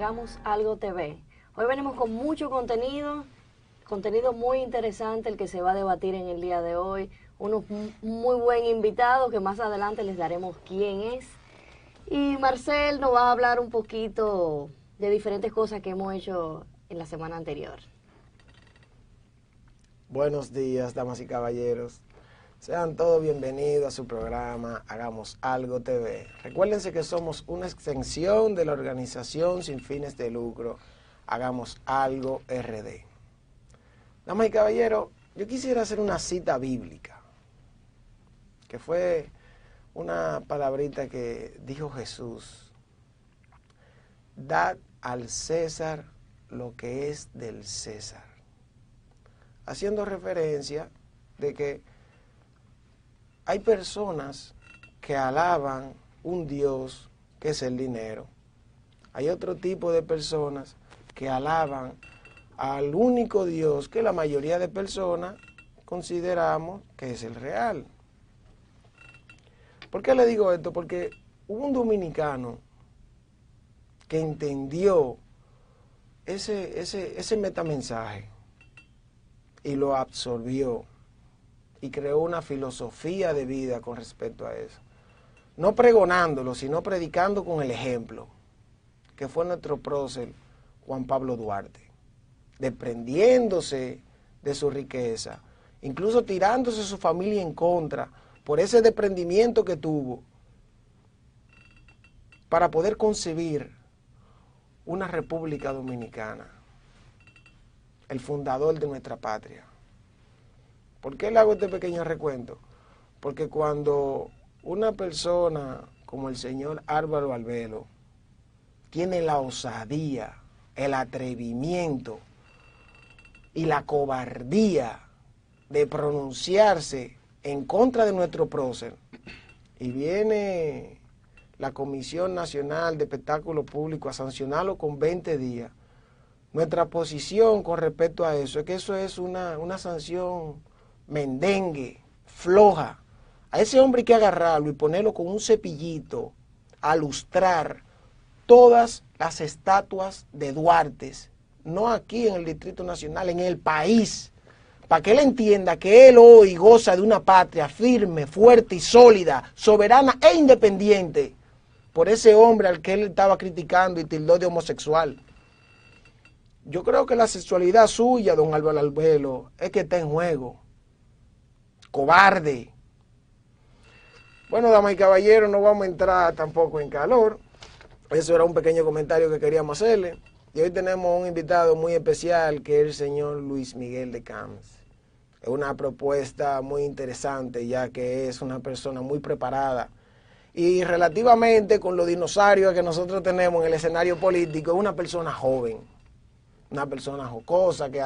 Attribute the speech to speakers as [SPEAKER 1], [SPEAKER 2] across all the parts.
[SPEAKER 1] Hagamos Algo TV. Hoy venimos con mucho contenido muy interesante el que se va a debatir en el día de hoy. Unos muy buen invitados que más adelante les daremos quién es. Y Marcel nos va a hablar un poquito de diferentes cosas que hemos hecho en la semana anterior.
[SPEAKER 2] Buenos días, damas y caballeros. Sean todos bienvenidos a su programa Hagamos Algo TV. Recuérdense que somos una extensión de la organización sin fines de lucro Hagamos Algo RD. Damas y caballeros, yo quisiera hacer una cita bíblica, que fue una palabrita que dijo Jesús: dad al César lo que es del César, haciendo referencia de que hay personas que alaban un Dios que es el dinero. Hay otro tipo de personas que alaban al único Dios que la mayoría de personas consideramos que es el real. ¿Por qué le digo esto? Porque hubo un dominicano que entendió ese metamensaje y lo absorbió y creó una filosofía de vida con respecto a eso. No pregonándolo, sino predicando con el ejemplo, que fue nuestro prócer Juan Pablo Duarte, desprendiéndose de su riqueza, incluso tirándose su familia en contra por ese desprendimiento que tuvo para poder concebir una República Dominicana, el fundador de nuestra patria. ¿Por qué le hago este pequeño recuento? Porque cuando una persona como el señor Álvaro Albelo tiene la osadía, el atrevimiento y la cobardía de pronunciarse en contra de nuestro prócer, y viene la Comisión Nacional de Espectáculo Público a sancionarlo con 20 días, nuestra posición con respecto a eso es que eso es una sanción mendengue, floja. A ese hombre hay que agarrarlo y ponerlo con un cepillito a lustrar todas las estatuas de Duarte, no aquí en el Distrito Nacional, en el país, para que él entienda que él hoy goza de una patria firme, fuerte y sólida, soberana e independiente, por ese hombre al que él estaba criticando y tildó de homosexual. Yo creo que la sexualidad suya, don Álvaro Albelo, es que está en juego. Cobarde. Bueno, damas y caballeros, no vamos a entrar tampoco en calor. Eso era un pequeño comentario que queríamos hacerle. Y hoy tenemos un invitado muy especial, que es el señor Luis Miguel de Camps. Es una propuesta muy interesante, ya que es una persona muy preparada. Y relativamente con los dinosaurios que nosotros tenemos en el escenario político, es una persona joven, una persona jocosa, que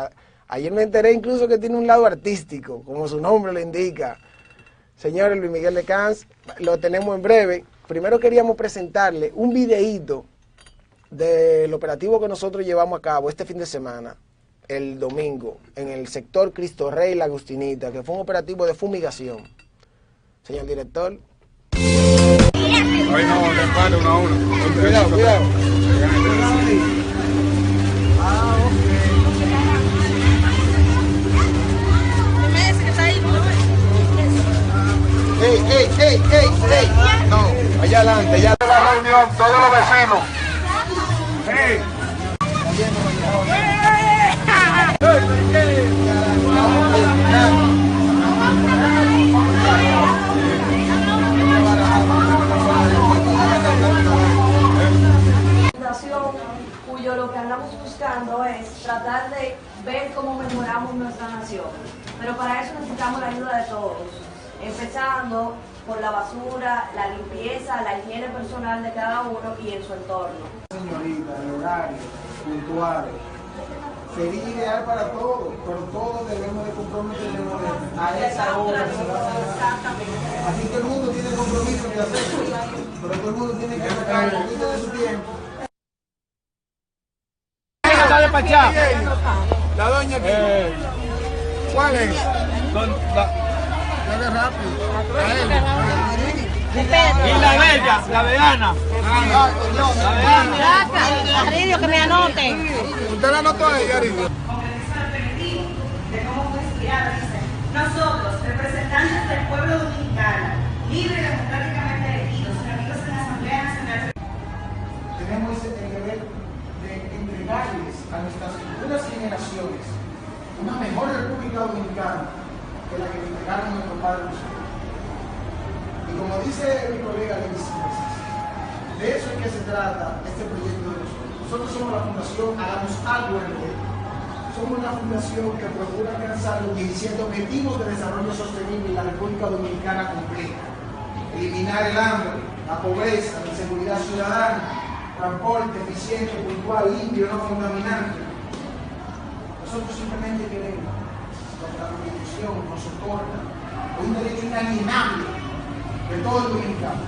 [SPEAKER 2] ayer me enteré incluso que tiene un lado artístico, como su nombre lo indica. Señor Luis Miguel de Camps, lo tenemos en breve. Primero queríamos presentarle un videíto del operativo que nosotros llevamos a cabo este fin de semana, el domingo, en el sector Cristo Rey La Agustinita, que fue un operativo de fumigación. Señor director.
[SPEAKER 3] Ay, no, le empate 1 a 1.
[SPEAKER 2] Cuidado, cuidado.
[SPEAKER 3] ¡Ey! No, allá adelante, allá de la reunión, todos los vecinos. ¡Ey!
[SPEAKER 1] Cuyo lo que andamos buscando es tratar de ver cómo mejoramos nuestra nación. Pero para eso necesitamos la ayuda de todos, empezando por la basura, la limpieza, la higiene personal de cada uno y en su entorno.
[SPEAKER 4] Señorita, el horario, puntuales, sería ideal para todos, pero todos debemos de comprometernos a esa hora. Así que el mundo tiene compromiso que hacer, pero todo el mundo tiene que sacar un poquito de su tiempo.
[SPEAKER 3] La doña aquí. ¿Cuál es?
[SPEAKER 4] Dale rápido.
[SPEAKER 5] Y la bella, la vegana. La vegana.
[SPEAKER 6] Aridio, que me anoten.
[SPEAKER 3] Usted la anotó ahí, Aridio.
[SPEAKER 7] Nosotros, representantes del pueblo dominicano, libre y democráticamente elegidos, reunidos en la Asamblea Nacional.
[SPEAKER 4] Tenemos el deber de entregarles a nuestras futuras generaciones una mejor República Dominicana que la que le entregaron nuestros padres. Y como dice mi colega Luis, de eso es que se trata este proyecto de nosotros. Nosotros somos la Fundación Hagamos Algo en el. Somos una fundación que procura alcanzar los 17 objetivos de desarrollo sostenible en la República Dominicana completa. Eliminar el hambre, la pobreza, la inseguridad ciudadana, transporte eficiente, puntual, limpio, no contaminante. Nosotros simplemente queremos que la Constitución nos soporta un derecho inalienable de todo el dominicano.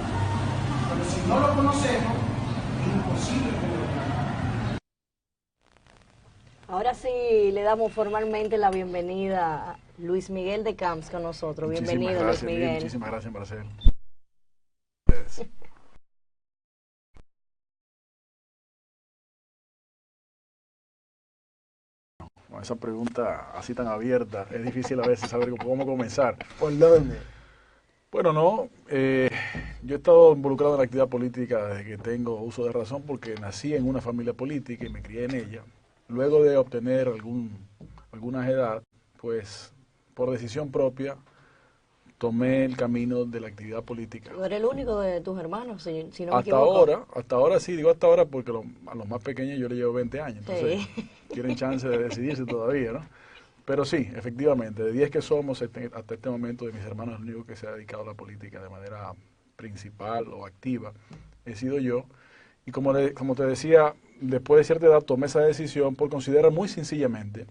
[SPEAKER 4] Pero si no lo conocemos, es imposible que lo logremos.
[SPEAKER 1] Ahora sí le damos formalmente la bienvenida a Luis Miguel de Camps con nosotros. Bienvenido, Luis Miguel.
[SPEAKER 8] Muchísimas gracias, Marcelo. Con esa pregunta así tan abierta, es difícil a veces saber cómo comenzar.
[SPEAKER 2] ¿Por dónde?
[SPEAKER 8] Bueno, no, yo he estado involucrado en la actividad política desde que tengo uso de razón porque nací en una familia política y me crié en ella. Luego de obtener alguna edad, pues por decisión propia tomé el camino de la actividad política.
[SPEAKER 1] ¿Tú eres el único de tus hermanos, si no me equivoco?
[SPEAKER 8] Hasta ahora sí, digo hasta ahora porque a los más pequeños yo les llevo 20 años, entonces
[SPEAKER 1] sí.
[SPEAKER 8] Tienen chance de decidirse todavía, ¿no? Pero sí, efectivamente, de 10 que somos hasta este momento, de mis hermanos, el único que se ha dedicado a la política de manera principal o activa he sido yo. Y como te decía, después de cierta edad tomé esa decisión por considerar muy sencillamente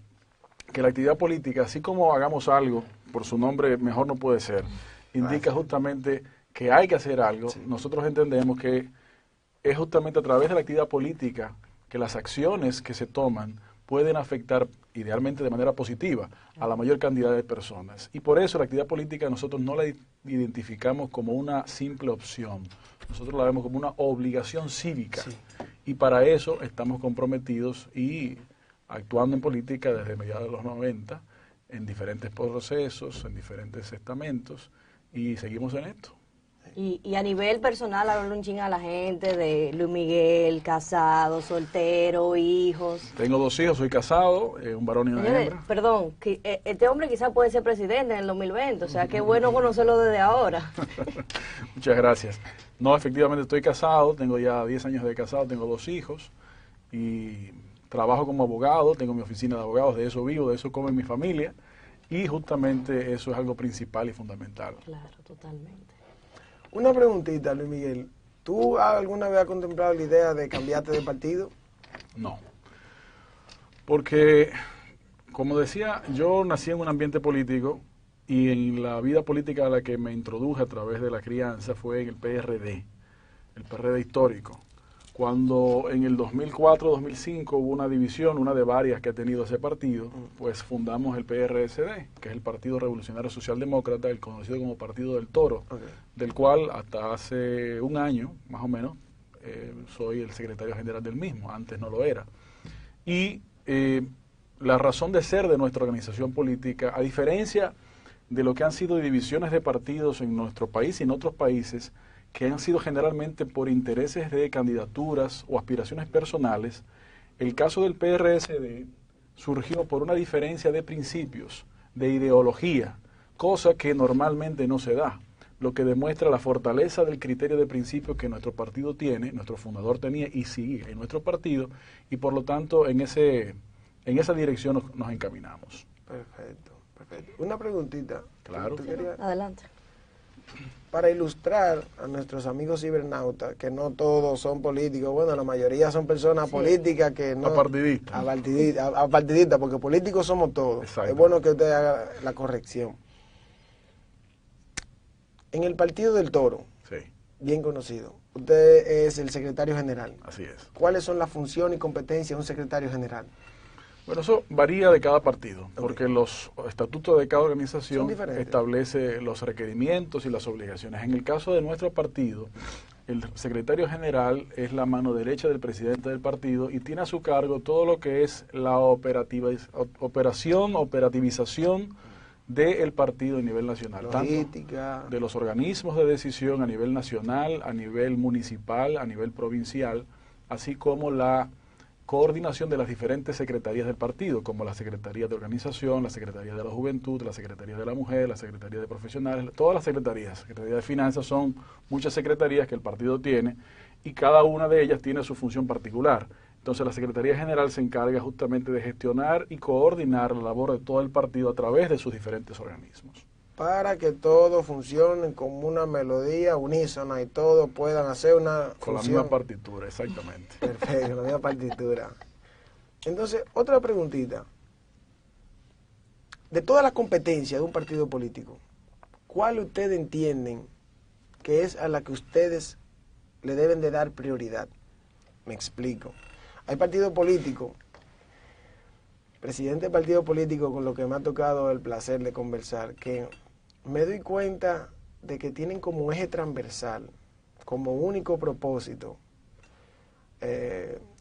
[SPEAKER 8] que la actividad política, así como hagamos algo, por su nombre mejor no puede ser, indica justamente que hay que hacer algo. Sí. Nosotros entendemos que es justamente a través de la actividad política que las acciones que se toman pueden afectar idealmente de manera positiva a la mayor cantidad de personas. Y por eso la actividad política nosotros no la identificamos como una simple opción, nosotros la vemos como una obligación cívica. Sí. Y para eso estamos comprometidos y actuando en política desde mediados de los 90, en diferentes procesos, en diferentes estamentos, y seguimos en esto.
[SPEAKER 1] Y a nivel personal, hablar un ching a la gente de Luis Miguel, casado, soltero, hijos.
[SPEAKER 8] Tengo 2 hijos, soy casado, un varón y una hembra.
[SPEAKER 1] Perdón, este hombre quizás puede ser presidente en el 2020, o sea, qué bueno conocerlo desde ahora.
[SPEAKER 8] Muchas gracias. No, efectivamente estoy casado, tengo ya 10 años de casado, tengo 2 hijos y trabajo como abogado, tengo mi oficina de abogados, de eso vivo, de eso come mi familia y justamente eso es algo principal y fundamental.
[SPEAKER 1] Claro, totalmente.
[SPEAKER 2] Una preguntita, Luis Miguel. ¿Tú alguna vez has contemplado la idea de cambiarte de partido?
[SPEAKER 8] No. Porque, como decía, yo nací en un ambiente político y en la vida política a la que me introduje a través de la crianza fue en el PRD histórico. Cuando en el 2004-2005 hubo una división, una de varias que ha tenido ese partido, pues fundamos el PRSD, que es el Partido Revolucionario Socialdemócrata, el conocido como Partido del Toro, del cual hasta hace un año, más o menos, soy el secretario general del mismo, antes no lo era. Y la razón de ser de nuestra organización política, a diferencia de lo que han sido divisiones de partidos en nuestro país y en otros países, que han sido generalmente por intereses de candidaturas o aspiraciones personales, el caso del PRSD surgió por una diferencia de principios, de ideología, cosa que normalmente no se da, lo que demuestra la fortaleza del criterio de principio que nuestro partido tiene, nuestro fundador tenía y sigue en nuestro partido, y por lo tanto en esa dirección nos encaminamos.
[SPEAKER 2] Perfecto, perfecto. Una preguntita.
[SPEAKER 8] Claro.
[SPEAKER 1] Adelante.
[SPEAKER 2] Para ilustrar a nuestros amigos cibernautas, que no todos son políticos, bueno, la mayoría son personas políticas que no... Apartidistas, porque políticos somos todos.
[SPEAKER 8] Exacto.
[SPEAKER 2] Es bueno que usted haga la corrección. En el Partido del Toro,
[SPEAKER 8] sí,
[SPEAKER 2] bien conocido, usted es el secretario general.
[SPEAKER 8] Así es.
[SPEAKER 2] ¿Cuáles son las funciones y competencias de un secretario general?
[SPEAKER 8] Bueno, eso varía de cada partido, porque los estatutos de cada
[SPEAKER 2] Son
[SPEAKER 8] organización
[SPEAKER 2] diferentes.
[SPEAKER 8] establece los requerimientos y las obligaciones. En el caso de nuestro partido, el secretario general es la mano derecha del presidente del partido y tiene a su cargo todo lo que es la operativización del partido a nivel nacional.
[SPEAKER 2] Logística.
[SPEAKER 8] Tanto de los organismos de decisión a nivel nacional, a nivel municipal, a nivel provincial, así como la coordinación de las diferentes secretarías del partido, como la Secretaría de Organización, la Secretaría de la Juventud, la Secretaría de la Mujer, la Secretaría de Profesionales, todas las secretarías. Secretaría de Finanzas son muchas secretarías que el partido tiene y cada una de ellas tiene su función particular. Entonces la Secretaría General se encarga justamente de gestionar y coordinar la labor de todo el partido a través de sus diferentes organismos.
[SPEAKER 2] Para que todo funcione como una melodía unísona y todos puedan hacer una
[SPEAKER 8] Con la
[SPEAKER 2] función.
[SPEAKER 8] misma partitura, exactamente.
[SPEAKER 2] Perfecto, la misma partitura. Entonces, otra preguntita. De todas las competencias de un partido político, ¿cuál ustedes entienden que es a la que ustedes le deben de dar prioridad? Me explico. Hay partidos políticos, presidente de partido político con lo que me ha tocado el placer de conversar, que me doy cuenta de que tienen como un eje transversal, como único propósito,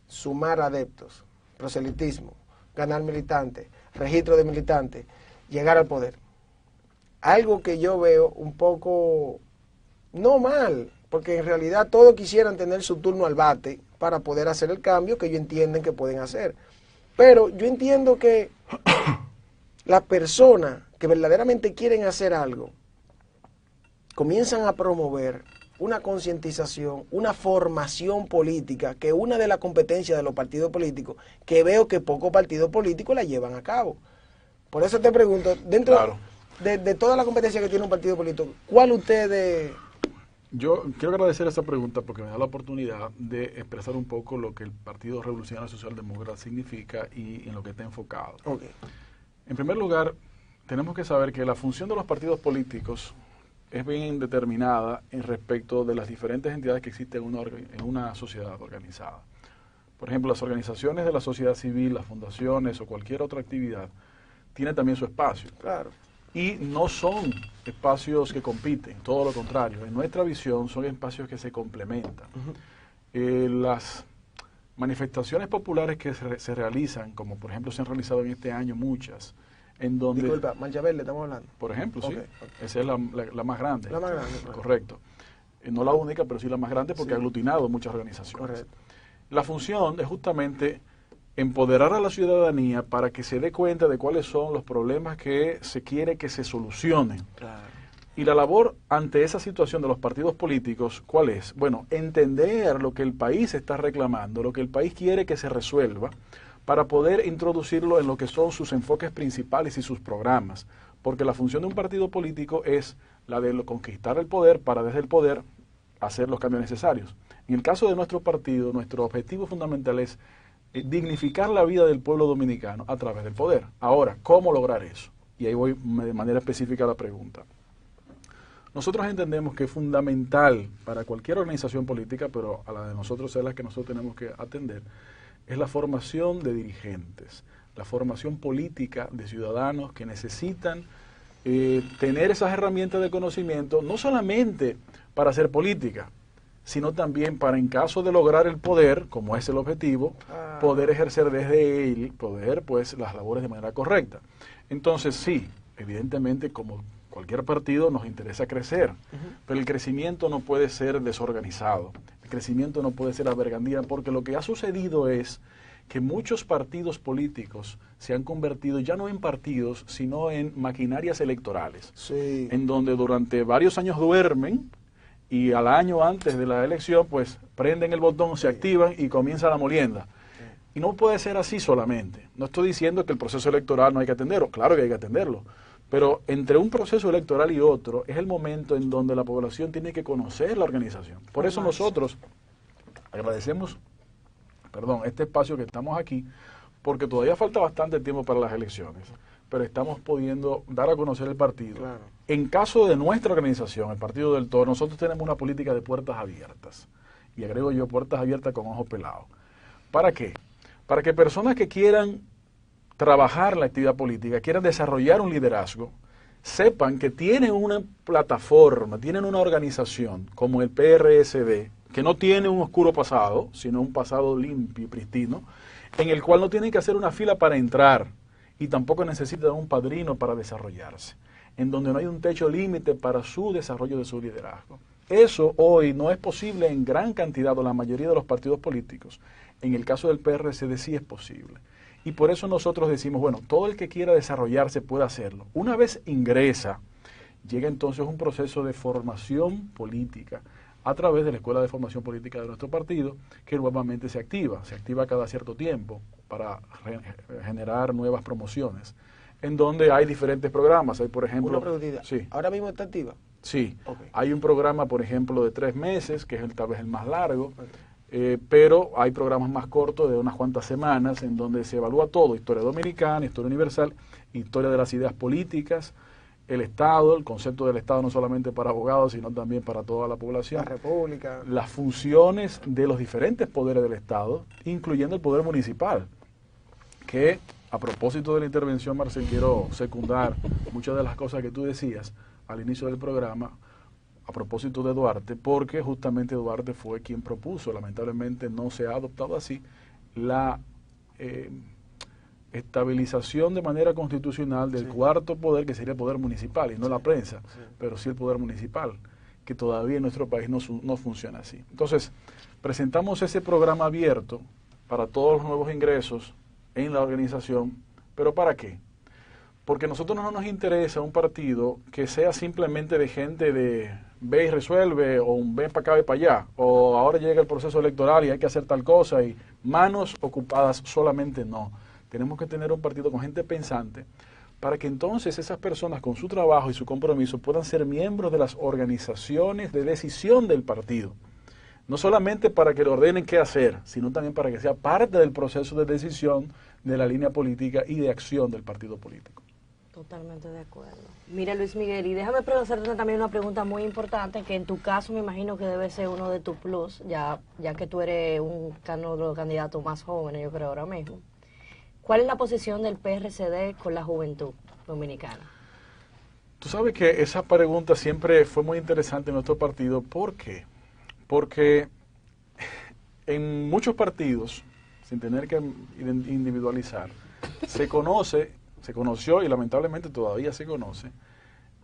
[SPEAKER 2] sumar adeptos, proselitismo, ganar militantes, registro de militantes, llegar al poder. Algo que yo veo un poco, no mal, porque en realidad todos quisieran tener su turno al bate para poder hacer el cambio que ellos entienden que pueden hacer. Pero yo entiendo que las personas que verdaderamente quieren hacer algo comienzan a promover una concientización, una formación política, que es una de las competencias de los partidos políticos, que veo que pocos partidos políticos la llevan a cabo. Por eso te pregunto, dentro de toda la competencia que tiene un partido político, ¿cuál ustedes...?
[SPEAKER 8] Yo quiero agradecer esa pregunta porque me da la oportunidad de expresar un poco lo que el Partido Revolucionario Socialdemócrata significa y en lo que está enfocado.
[SPEAKER 2] Okay.
[SPEAKER 8] En primer lugar, tenemos que saber que la función de los partidos políticos es bien determinada en respecto de las diferentes entidades que existen en una sociedad organizada. Por ejemplo, las organizaciones de la sociedad civil, las fundaciones o cualquier otra actividad tienen también su espacio.
[SPEAKER 2] Claro.
[SPEAKER 8] Y no son espacios que compiten, todo lo contrario. En nuestra visión son espacios que se complementan. Las manifestaciones populares que se realizan, como por ejemplo se han realizado en este año muchas, en donde...
[SPEAKER 2] Disculpa, Mancha Verde estamos hablando.
[SPEAKER 8] Por ejemplo, sí.
[SPEAKER 2] Okay.
[SPEAKER 8] Esa es la más grande.
[SPEAKER 2] La más grande.
[SPEAKER 8] Correcto. No la única, pero sí la más grande porque ha aglutinado muchas organizaciones.
[SPEAKER 2] Correcto.
[SPEAKER 8] La función es justamente empoderar a la ciudadanía para que se dé cuenta de cuáles son los problemas que se quiere que se solucionen.
[SPEAKER 2] Claro.
[SPEAKER 8] Y la labor ante esa situación de los partidos políticos, ¿cuál es? Bueno, entender lo que el país está reclamando, lo que el país quiere que se resuelva, para poder introducirlo en lo que son sus enfoques principales y sus programas. Porque la función de un partido político es la de conquistar el poder para desde el poder hacer los cambios necesarios. En el caso de nuestro partido, nuestro objetivo fundamental es dignificar la vida del pueblo dominicano a través del poder. Ahora, ¿cómo lograr eso? Y ahí voy de manera específica a la pregunta. Nosotros entendemos que es fundamental para cualquier organización política, pero a la de nosotros es la que nosotros tenemos que atender, es la formación de dirigentes, la formación política de ciudadanos que necesitan tener esas herramientas de conocimiento, no solamente para hacer política, sino también para, en caso de lograr el poder, como es el objetivo, poder ejercer desde el poder pues las labores de manera correcta. Entonces sí, evidentemente como cualquier partido nos interesa crecer, pero el crecimiento no puede ser desorganizado, el crecimiento no puede ser a bergandía, porque lo que ha sucedido es que muchos partidos políticos se han convertido ya no en partidos, sino en maquinarias electorales,
[SPEAKER 2] Sí.
[SPEAKER 8] en donde durante varios años duermen y al año antes de la elección pues prenden el botón, se activan y comienza la molienda. Y no puede ser así solamente. No estoy diciendo que el proceso electoral no hay que atenderlo, claro que hay que atenderlo, pero entre un proceso electoral y otro es el momento en donde la población tiene que conocer la organización. Por eso nosotros agradecemos este espacio que estamos aquí, porque todavía falta bastante tiempo para las elecciones, pero estamos pudiendo dar a conocer el partido.
[SPEAKER 2] Claro.
[SPEAKER 8] En caso de nuestra organización, el Partido del Toro, nosotros tenemos una política de puertas abiertas, y agrego yo puertas abiertas con ojos pelados. ¿Para qué? Para que personas que quieran trabajar la actividad política, quieran desarrollar un liderazgo, sepan que tienen una plataforma, tienen una organización como el PRSD, que no tiene un oscuro pasado, sino un pasado limpio y pristino, en el cual no tienen que hacer una fila para entrar y tampoco necesitan un padrino para desarrollarse, en donde no hay un techo límite para su desarrollo de su liderazgo. Eso hoy no es posible en gran cantidad o la mayoría de los partidos políticos. En el caso del PRSD sí es posible. Y por eso nosotros decimos, bueno, todo el que quiera desarrollarse puede hacerlo. Una vez ingresa, llega entonces un proceso de formación política a través de la Escuela de Formación Política de nuestro partido, que nuevamente se activa cada cierto tiempo para generar nuevas promociones, en donde hay diferentes programas. Hay, por ejemplo...
[SPEAKER 2] Una preguntita.
[SPEAKER 8] Sí.
[SPEAKER 2] ¿Ahora mismo está activa?
[SPEAKER 8] Sí.
[SPEAKER 2] Okay.
[SPEAKER 8] Hay un programa, por ejemplo, de 3 meses, que es tal vez el más largo, pero hay programas más cortos de unas cuantas semanas, en donde se evalúa todo: historia dominicana, historia universal, historia de las ideas políticas, el Estado, el concepto del Estado no solamente para abogados, sino también para toda la población.
[SPEAKER 2] La República.
[SPEAKER 8] Las funciones de los diferentes poderes del Estado, incluyendo el poder municipal, que a propósito de la intervención, Marcel, quiero secundar muchas de las cosas que tú decías al inicio del programa, a propósito de Duarte, porque justamente Duarte fue quien propuso, lamentablemente no se ha adoptado así, la estabilización de manera constitucional del cuarto poder, que sería el poder municipal, y no la prensa, pero sí el poder municipal, que todavía en nuestro país no funciona así. Entonces, presentamos ese programa abierto para todos los nuevos ingresos en la organización, pero ¿para qué? Porque a nosotros no nos interesa un partido que sea simplemente de gente de ve y resuelve, o un ven para acá, ve para allá, o ahora llega el proceso electoral y hay que hacer tal cosa, y manos ocupadas solamente no. Tenemos que tener un partido con gente pensante, para que entonces esas personas con su trabajo y su compromiso puedan ser miembros de las organizaciones de decisión del partido. No solamente para que le ordenen qué hacer, sino también para que sea parte del proceso de decisión de la línea política y de acción del partido político.
[SPEAKER 1] Totalmente de acuerdo. Mira, Luis Miguel, y déjame hacerte también una pregunta muy importante, que en tu caso me imagino que debe ser uno de tus plus, ya que tú eres uno de los candidatos más jóvenes, yo creo, ahora mismo. ¿Cuál es la posición del PRCD con la juventud dominicana?
[SPEAKER 8] Tú sabes que esa pregunta siempre fue muy interesante en nuestro partido. ¿Por qué? Porque en muchos partidos, sin tener que individualizar, se conoció y lamentablemente todavía se conoce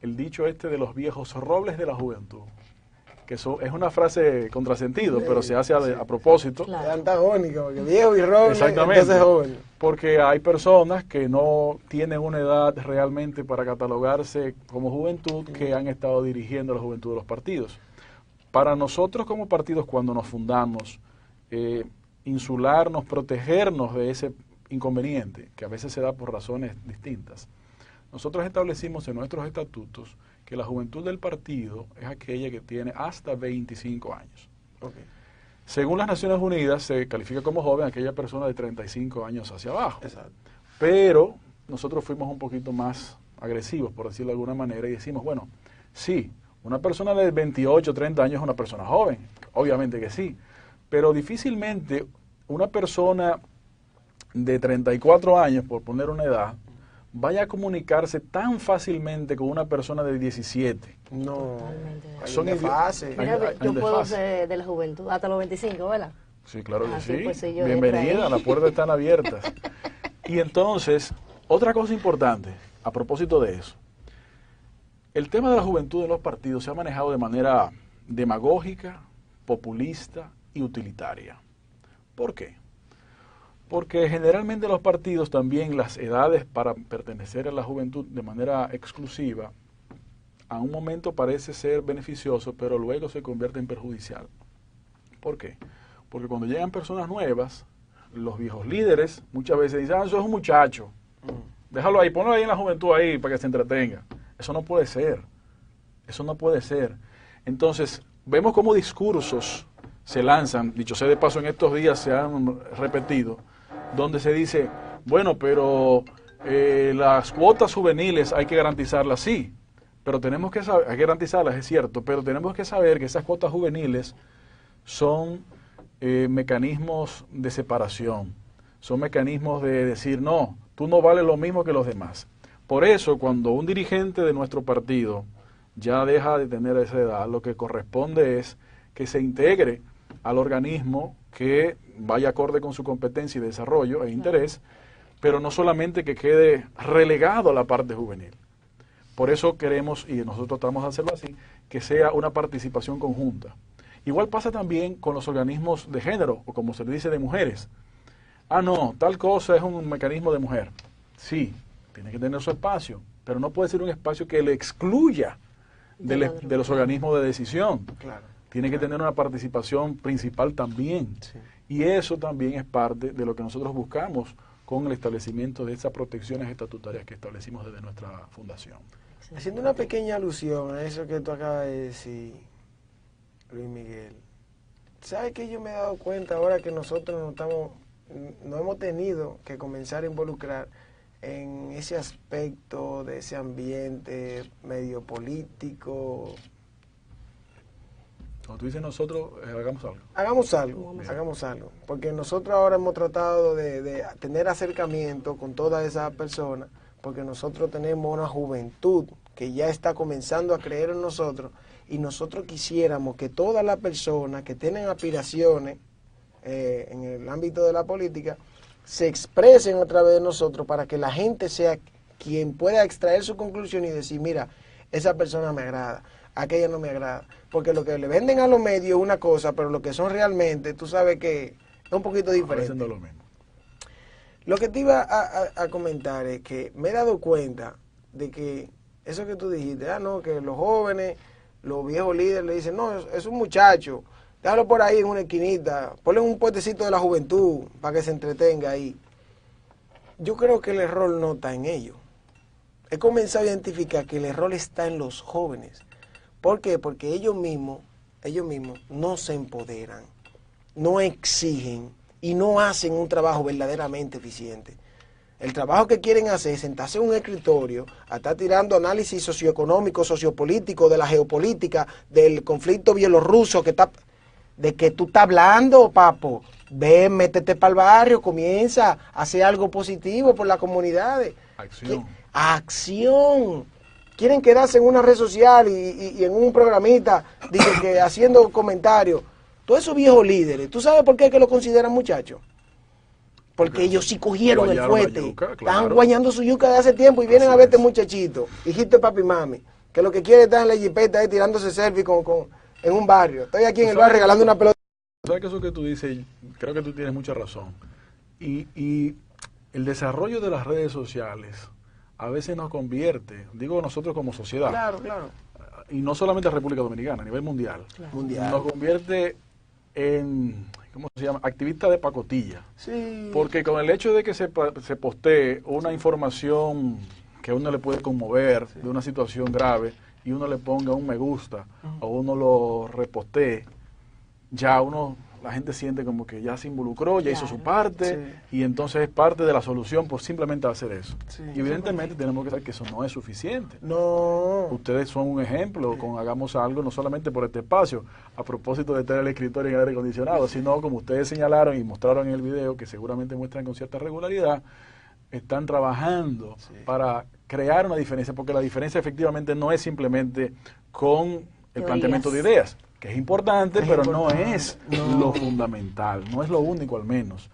[SPEAKER 8] el dicho este de los viejos robles de la juventud, que es una frase contrasentido, pero se hace a propósito.
[SPEAKER 2] Claro. Es antagónico, porque viejo y roble,
[SPEAKER 8] exactamente,
[SPEAKER 2] entonces joven.
[SPEAKER 8] Porque hay personas que no tienen una edad realmente para catalogarse como juventud, que han estado dirigiendo la juventud de los partidos. Para nosotros como partidos, cuando nos fundamos, insularnos, protegernos de ese inconveniente, que a veces se da por razones distintas. Nosotros establecimos en nuestros estatutos que la juventud del partido es aquella que tiene hasta 25 años. Okay. Según las Naciones Unidas, se califica como joven aquella persona de 35 años hacia abajo. Exacto. Pero nosotros fuimos un poquito más agresivos, por decirlo de alguna manera, y decimos, bueno, sí, una persona de 28, 30 años es una persona joven, obviamente que sí, pero difícilmente una persona de 34 años, por poner una edad, vaya a comunicarse tan fácilmente con una persona de 17.
[SPEAKER 2] No,
[SPEAKER 8] son
[SPEAKER 2] desfases.
[SPEAKER 1] Mira, yo puedo ser de la juventud hasta los 25, ¿verdad?
[SPEAKER 8] Sí, claro que sí.
[SPEAKER 1] Pues,
[SPEAKER 8] bienvenida, las puertas están abiertas. Y entonces, otra cosa importante, a propósito de eso, el tema de la juventud en los partidos se ha manejado de manera demagógica, populista y utilitaria. ¿Por qué? Porque generalmente los partidos también las edades para pertenecer a la juventud de manera exclusiva, a un momento parece ser beneficioso, pero luego se convierte en perjudicial. ¿Por qué? Porque cuando llegan personas nuevas, los viejos líderes muchas veces dicen, eso es un muchacho, déjalo ahí, ponlo ahí en la juventud ahí para que se entretenga. Eso no puede ser, eso no puede ser. Entonces, vemos cómo discursos se lanzan, dicho sea de paso, en estos días se han repetido, donde se dice, bueno, pero las cuotas juveniles hay que garantizarlas, sí, pero tenemos que saber, hay que garantizarlas, es cierto, pero tenemos que saber que esas cuotas juveniles son mecanismos de separación, son mecanismos de decir, no, tú no vales lo mismo que los demás. Por eso, cuando un dirigente de nuestro partido ya deja de tener esa edad, lo que corresponde es que se integre al organismo que vaya acorde con su competencia y desarrollo e interés, pero no solamente que quede relegado a la parte juvenil. Por eso queremos, y nosotros tratamos de hacerlo así, que sea una participación conjunta. Igual pasa también con los organismos de género, o como se le dice, de mujeres. Ah, no, tal cosa es un mecanismo de mujer. Sí, tiene que tener su espacio, pero no puede ser un espacio que le excluya de los organismos de decisión.
[SPEAKER 2] Claro.
[SPEAKER 8] Tiene que tener una participación principal también.
[SPEAKER 2] Sí.
[SPEAKER 8] Y eso también es parte de lo que nosotros buscamos con el establecimiento de esas protecciones estatutarias que establecimos desde nuestra fundación.
[SPEAKER 2] Haciendo una pequeña alusión a eso que tú acabas de decir, Luis Miguel. ¿Sabes que yo me he dado cuenta ahora que nosotros nos hemos tenido que comenzar a involucrar en ese aspecto de ese ambiente medio político?
[SPEAKER 8] Cuando tú dices nosotros,
[SPEAKER 2] Hagamos algo, porque nosotros ahora hemos tratado de tener acercamiento con todas esas personas, porque nosotros tenemos una juventud que ya está comenzando a creer en nosotros, y nosotros quisiéramos que todas las personas que tienen aspiraciones en el ámbito de la política se expresen a través de nosotros para que la gente sea quien pueda extraer su conclusión y decir, mira, esa persona me agrada, aquella no me agrada, porque lo que le venden a los medios es una cosa, pero lo que son realmente, tú sabes que es un poquito diferente.
[SPEAKER 8] No lo mismo.
[SPEAKER 2] Lo que te iba a comentar es que me he dado cuenta de que eso que tú dijiste, no, que los jóvenes, los viejos líderes le dicen, no, es un muchacho, déjalo por ahí en una esquinita, ponle un puestecito de la juventud para que se entretenga ahí. Yo creo que el error no está en ellos. He comenzado a identificar que el error está en los jóvenes. ¿Por qué? Porque ellos mismos no se empoderan, no exigen y no hacen un trabajo verdaderamente eficiente. El trabajo que quieren hacer es sentarse en un escritorio a estar tirando análisis socioeconómico, sociopolítico, de la geopolítica, del conflicto bielorruso de que tú estás hablando, papo. Ve, métete para el barrio, comienza a hacer algo positivo por las comunidades. Acción. Quieren quedarse en una red social y en un programita que haciendo comentarios. Todos esos viejos líderes, ¿tú sabes por qué es que lo consideran muchachos? Porque ellos sí cogieron el fuete, están guayando su yuca de hace tiempo y vienen a ver este muchachito, hijito de papi y mami, que lo que quiere es estar en la jipeta ahí tirándose selfie en un barrio. Estoy aquí en el barrio regalando una pelota.
[SPEAKER 8] ¿Sabes que eso que tú dices? Creo que tú tienes mucha razón. Y el desarrollo de las redes sociales a veces nos convierte, digo nosotros como sociedad,
[SPEAKER 2] Claro.
[SPEAKER 8] y no solamente la República Dominicana, a nivel mundial, nos convierte en, ¿cómo se llama?, activista de pacotilla.
[SPEAKER 2] Sí.
[SPEAKER 8] Porque con el hecho de que se postee una información que a uno le puede conmover de una situación grave y uno le ponga un me gusta o uno lo repostee, ya la gente siente como que ya se involucró, ya hizo su parte y entonces es parte de la solución por simplemente hacer eso.
[SPEAKER 2] Sí,
[SPEAKER 8] y evidentemente tenemos que saber que eso no es suficiente.
[SPEAKER 2] No.
[SPEAKER 8] Ustedes son un ejemplo con Hagamos Algo, no solamente por este espacio, a propósito de tener el escritorio en aire acondicionado, sino como ustedes señalaron y mostraron en el video, que seguramente muestran con cierta regularidad, están trabajando para crear una diferencia, porque la diferencia efectivamente no es simplemente con el planteamiento de ideas, que es importante, pero no es lo fundamental, no es lo único al menos.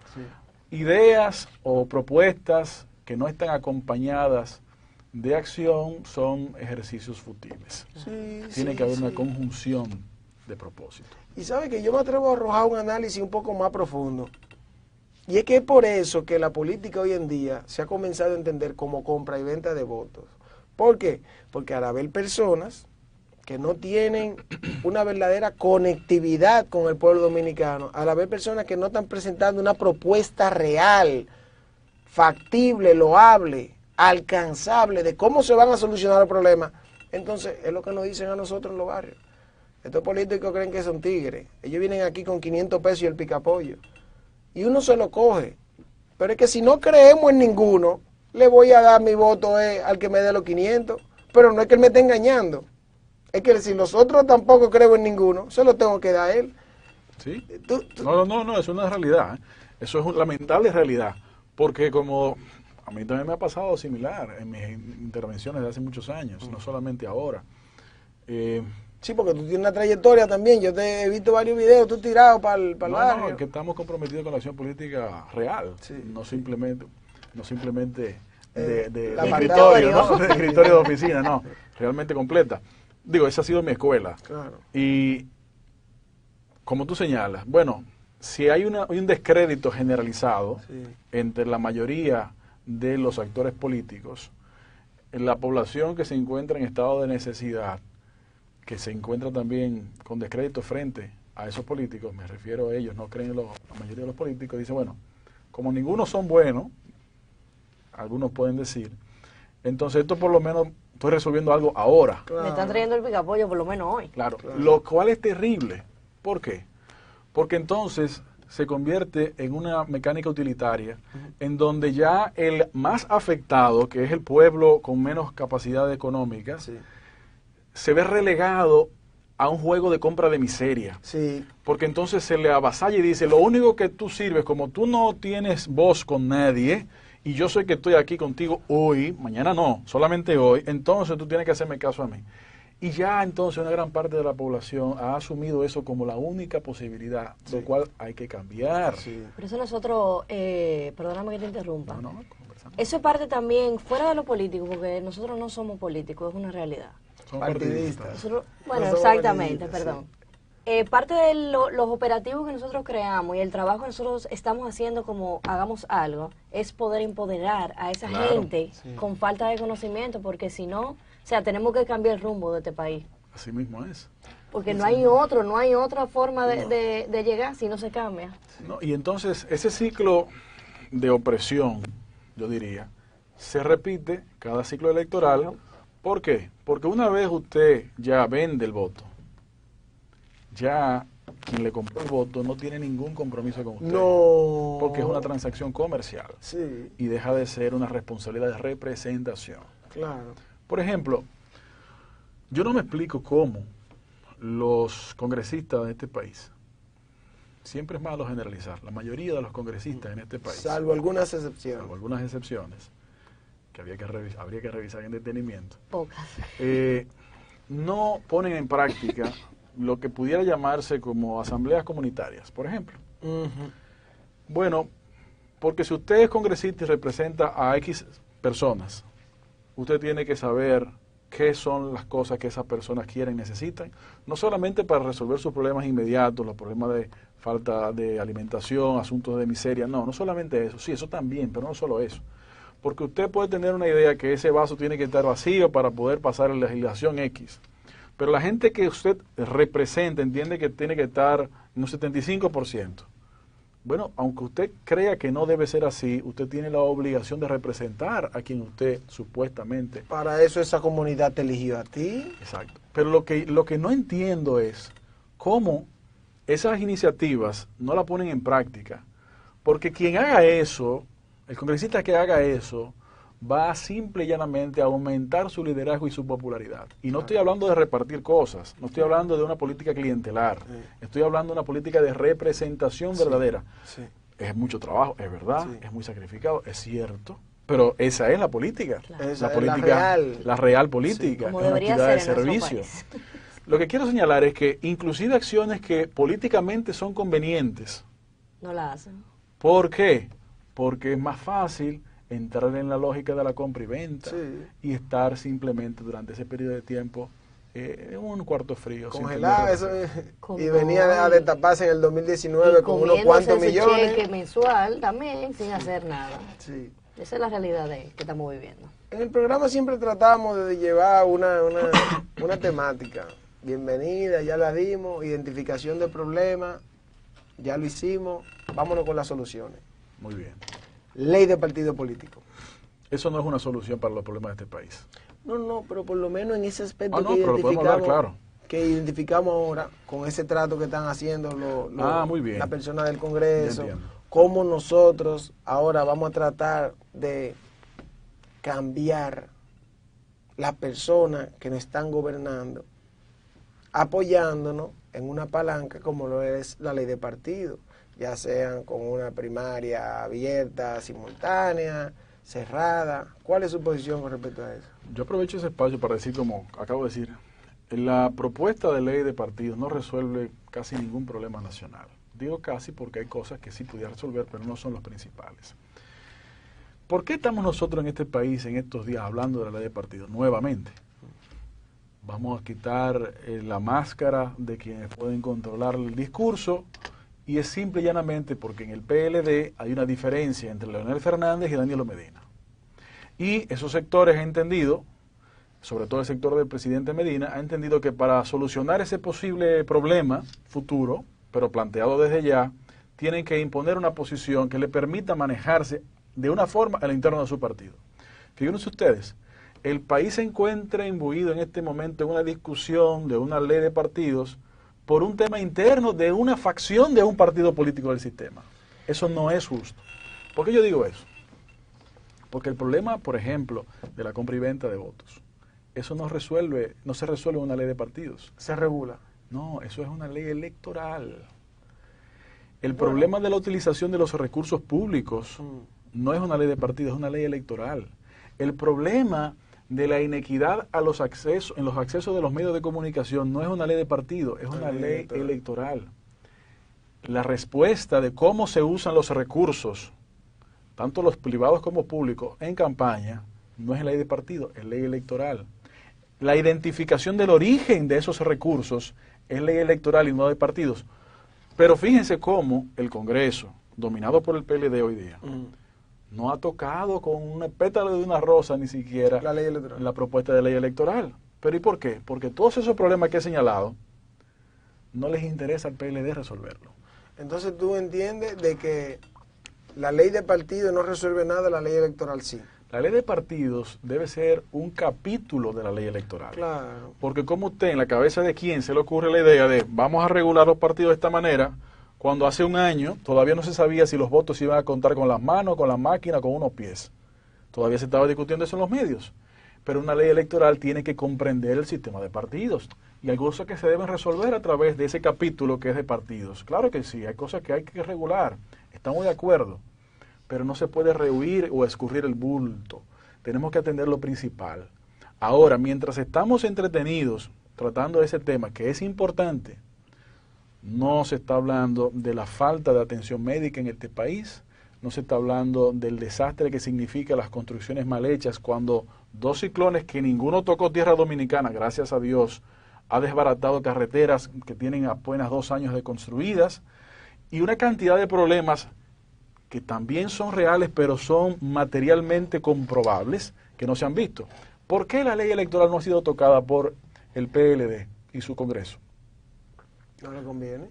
[SPEAKER 8] Ideas o propuestas que no están acompañadas de acción son ejercicios futiles. Tiene que haber una conjunción de propósito.
[SPEAKER 2] Y sabe que yo me atrevo a arrojar un análisis un poco más profundo. Y es que es por eso que la política hoy en día se ha comenzado a entender como compra y venta de votos. ¿Por qué? Porque al haber personas que no tienen una verdadera conectividad con el pueblo dominicano, al haber personas que no están presentando una propuesta real, factible, loable, alcanzable de cómo se van a solucionar los problemas, entonces es lo que nos dicen a nosotros en los barrios. Estos políticos creen que son tigres. Ellos vienen aquí con 500 pesos y el picapollo. Y uno se lo coge. Pero es que si no creemos en ninguno, le voy a dar mi voto al que me dé los 500. Pero no es que él me esté engañando. Es que si nosotros tampoco creo en ninguno, se lo tengo que dar a él.
[SPEAKER 8] ¿Sí? No, eso no es realidad. Eso es una lamentable realidad. Porque como A mí también me ha pasado similar en mis intervenciones de hace muchos años, no solamente ahora.
[SPEAKER 2] Sí, porque tú tienes una trayectoria también. Yo te he visto varios videos, tú tirado para el barrio.
[SPEAKER 8] No, es que estamos comprometidos con la acción política real, no simplemente de
[SPEAKER 2] la
[SPEAKER 8] escritorio, ¿no? De escritorio de oficina, no, realmente completa. Digo, esa ha sido mi escuela.
[SPEAKER 2] Claro.
[SPEAKER 8] Y como tú señalas, bueno, si hay un descrédito generalizado entre la mayoría de los actores políticos, en la población que se encuentra en estado de necesidad, que se encuentra también con descrédito frente a esos políticos, me refiero a ellos, no creen la mayoría de los políticos, dicen, bueno, como ninguno son buenos, algunos pueden decir, entonces esto por lo menos estoy resolviendo algo ahora.
[SPEAKER 1] Me están trayendo el picapollo por lo menos hoy.
[SPEAKER 8] Claro, lo cual es terrible. ¿Por qué? Porque entonces se convierte en una mecánica utilitaria en donde ya el más afectado, que es el pueblo con menos capacidad económica, se ve relegado a un juego de compra de miseria.
[SPEAKER 2] Sí.
[SPEAKER 8] Porque entonces se le avasalla y dice, lo único que tú sirves, como tú no tienes voz con nadie, y yo sé que estoy aquí contigo hoy, mañana no, solamente hoy, entonces tú tienes que hacerme caso a mí. Y ya entonces una gran parte de la población ha asumido eso como la única posibilidad, lo cual hay que cambiar.
[SPEAKER 1] Pero eso nosotros, perdóname que te interrumpa,
[SPEAKER 8] Conversando.
[SPEAKER 1] eso es parte también, fuera de lo político, porque nosotros no somos políticos, es una realidad.
[SPEAKER 8] Son
[SPEAKER 2] Partidistas.
[SPEAKER 1] Nosotros, bueno,
[SPEAKER 2] No somos
[SPEAKER 1] exactamente,
[SPEAKER 2] partidistas,
[SPEAKER 1] perdón. Parte de los operativos que nosotros creamos y el trabajo que nosotros estamos haciendo como hagamos algo, es poder empoderar a esa gente con falta de conocimiento, porque si no, o sea, tenemos que cambiar el rumbo de este país.
[SPEAKER 8] Así mismo es.
[SPEAKER 1] Porque no hay otra forma de llegar si no se cambia.
[SPEAKER 8] ¿No? Y entonces ese ciclo de opresión, yo diría, se repite cada ciclo electoral. ¿Por qué? Porque una vez usted ya vende el voto, ya quien le compró el voto no tiene ningún compromiso con usted.
[SPEAKER 2] No.
[SPEAKER 8] Porque es una transacción comercial.
[SPEAKER 2] Sí.
[SPEAKER 8] Y deja de ser una responsabilidad de representación.
[SPEAKER 2] Claro.
[SPEAKER 8] Por ejemplo, yo no me explico cómo los congresistas de este país, siempre es malo generalizar, la mayoría de los congresistas en este país,
[SPEAKER 2] Salvo algunas excepciones.
[SPEAKER 8] salvo algunas excepciones, que habría que revisar en detenimiento,
[SPEAKER 1] Pocas.
[SPEAKER 8] no ponen en práctica lo que pudiera llamarse como asambleas comunitarias, por ejemplo. Bueno, porque si usted es congresista y representa a X personas, usted tiene que saber qué son las cosas que esas personas quieren, necesitan, no solamente para resolver sus problemas inmediatos, los problemas de falta de alimentación, asuntos de miseria, no solamente eso, sí, eso también, pero no solo eso. Porque usted puede tener una idea que ese vaso tiene que estar vacío para poder pasar la legislación X. Pero la gente que usted representa entiende que tiene que estar en un 75%. Bueno, aunque usted crea que no debe ser así, usted tiene la obligación de representar a quien usted supuestamente...
[SPEAKER 2] Para eso esa comunidad te eligió a ti.
[SPEAKER 8] Exacto. Pero lo que no entiendo es cómo esas iniciativas no la ponen en práctica. Porque quien haga eso... El congresista que haga eso va a simple y llanamente a aumentar su liderazgo y su popularidad. Y no estoy hablando de repartir cosas, no estoy hablando de una política clientelar, estoy hablando de una política de representación verdadera. Es mucho trabajo, es verdad, es muy sacrificado, es cierto, pero esa es la política.
[SPEAKER 1] Claro.
[SPEAKER 2] Esa
[SPEAKER 8] La
[SPEAKER 2] es
[SPEAKER 8] política, la real política,
[SPEAKER 1] Como
[SPEAKER 8] es una
[SPEAKER 1] debería
[SPEAKER 8] actividad de
[SPEAKER 1] ser en nuestro
[SPEAKER 8] servicio.
[SPEAKER 1] país.
[SPEAKER 8] Lo que quiero señalar es que inclusive acciones que políticamente son convenientes,
[SPEAKER 1] No la hacen.
[SPEAKER 8] ¿por qué? Porque es más fácil entrar en la lógica de la compra y venta y estar simplemente durante ese periodo de tiempo en un cuarto frío. sin
[SPEAKER 2] Congelada,
[SPEAKER 8] tener
[SPEAKER 2] eso
[SPEAKER 8] representación.
[SPEAKER 2] y venía a destaparse en el 2019 con unos cuantos
[SPEAKER 1] ese
[SPEAKER 2] millones.
[SPEAKER 1] cheque mensual también sin hacer nada.
[SPEAKER 2] Sí.
[SPEAKER 1] Esa es la realidad que estamos viviendo.
[SPEAKER 2] En el programa siempre tratamos de llevar una temática. Bienvenida, ya la dimos, identificación de problemas, ya lo hicimos, vámonos con las soluciones.
[SPEAKER 8] Muy bien.
[SPEAKER 2] Ley de partido político.
[SPEAKER 8] Eso no es una solución para los problemas de este país.
[SPEAKER 2] No, pero por lo menos en ese aspecto
[SPEAKER 8] No, pero lo podemos hablar, claro.
[SPEAKER 2] que identificamos ahora, con ese trato que están haciendo
[SPEAKER 8] muy bien.
[SPEAKER 2] la persona del Congreso,
[SPEAKER 8] Ya entiendo.
[SPEAKER 2] cómo nosotros ahora vamos a tratar de cambiar las personas que nos están gobernando, apoyándonos en una palanca como lo es la ley de partido, ya sean con una primaria abierta, simultánea, cerrada. ¿Cuál es su posición con respecto a eso?
[SPEAKER 8] Yo aprovecho ese espacio para decir, como acabo de decir, la propuesta de ley de partidos no resuelve casi ningún problema nacional. Digo casi porque hay cosas que sí pudiera resolver, pero no son los principales. ¿Por qué estamos nosotros en este país en estos días hablando de la ley de partidos? Nuevamente, vamos a quitar la máscara de quienes pueden controlar el discurso, y es simple y llanamente porque en el PLD hay una diferencia entre Leonel Fernández y Danilo Medina. Y esos sectores han entendido, sobre todo el sector del presidente Medina, ha entendido que para solucionar ese posible problema futuro, pero planteado desde ya, tienen que imponer una posición que le permita manejarse de una forma al interno de su partido. Fíjense ustedes, el país se encuentra imbuido en este momento en una discusión de una ley de partidos por un tema interno de una facción de un partido político del sistema. Eso no es justo. ¿Por qué yo digo eso? Porque el problema, por ejemplo, de la compra y venta de votos, eso no se resuelve en una ley de partidos.
[SPEAKER 2] Se regula.
[SPEAKER 8] No, eso es una ley electoral. El problema de la utilización de los recursos públicos no es una ley de partidos, es una ley electoral. El problema de la inequidad a los accesos, en los accesos de los medios de comunicación no es una ley de partido, es una ley electoral. La respuesta de cómo se usan los recursos, tanto los privados como públicos, en campaña, no es ley de partido, es ley electoral. La identificación del origen de esos recursos es ley electoral y no de partidos. Pero fíjense cómo el Congreso, dominado por el PLD hoy día, no ha tocado con un pétalo de una rosa ni siquiera
[SPEAKER 2] La ley electoral.
[SPEAKER 8] la propuesta de ley electoral. ¿Pero y por qué? Porque todos esos problemas que he señalado no les interesa al PLD resolverlo.
[SPEAKER 2] Entonces tú entiendes de que la ley de partidos no resuelve nada, la ley electoral sí.
[SPEAKER 8] La ley de partidos debe ser un capítulo de la ley electoral.
[SPEAKER 2] Claro.
[SPEAKER 8] Porque como usted, en la cabeza de quién se le ocurre la idea de vamos a regular los partidos de esta manera, cuando hace un año todavía no se sabía si los votos se iban a contar con las manos, con la máquina, con unos pies. Todavía se estaba discutiendo eso en los medios. Pero una ley electoral tiene que comprender el sistema de partidos. Y hay cosas que se deben resolver a través de ese capítulo que es de partidos. Claro que sí, hay cosas que hay que regular. Estamos de acuerdo. Pero no se puede rehuir o escurrir el bulto. Tenemos que atender lo principal. Ahora, mientras estamos entretenidos tratando de ese tema, que es importante, no se está hablando de la falta de atención médica en este país, no se está hablando del desastre que significa las construcciones mal hechas cuando 2 ciclones que ninguno tocó tierra dominicana, gracias a Dios, ha desbaratado carreteras que tienen apenas 2 años de construidas, y una cantidad de problemas que también son reales, pero son materialmente comprobables, que no se han visto. ¿Por qué la ley electoral no ha sido tocada por el PLD y su Congreso?
[SPEAKER 2] No le conviene.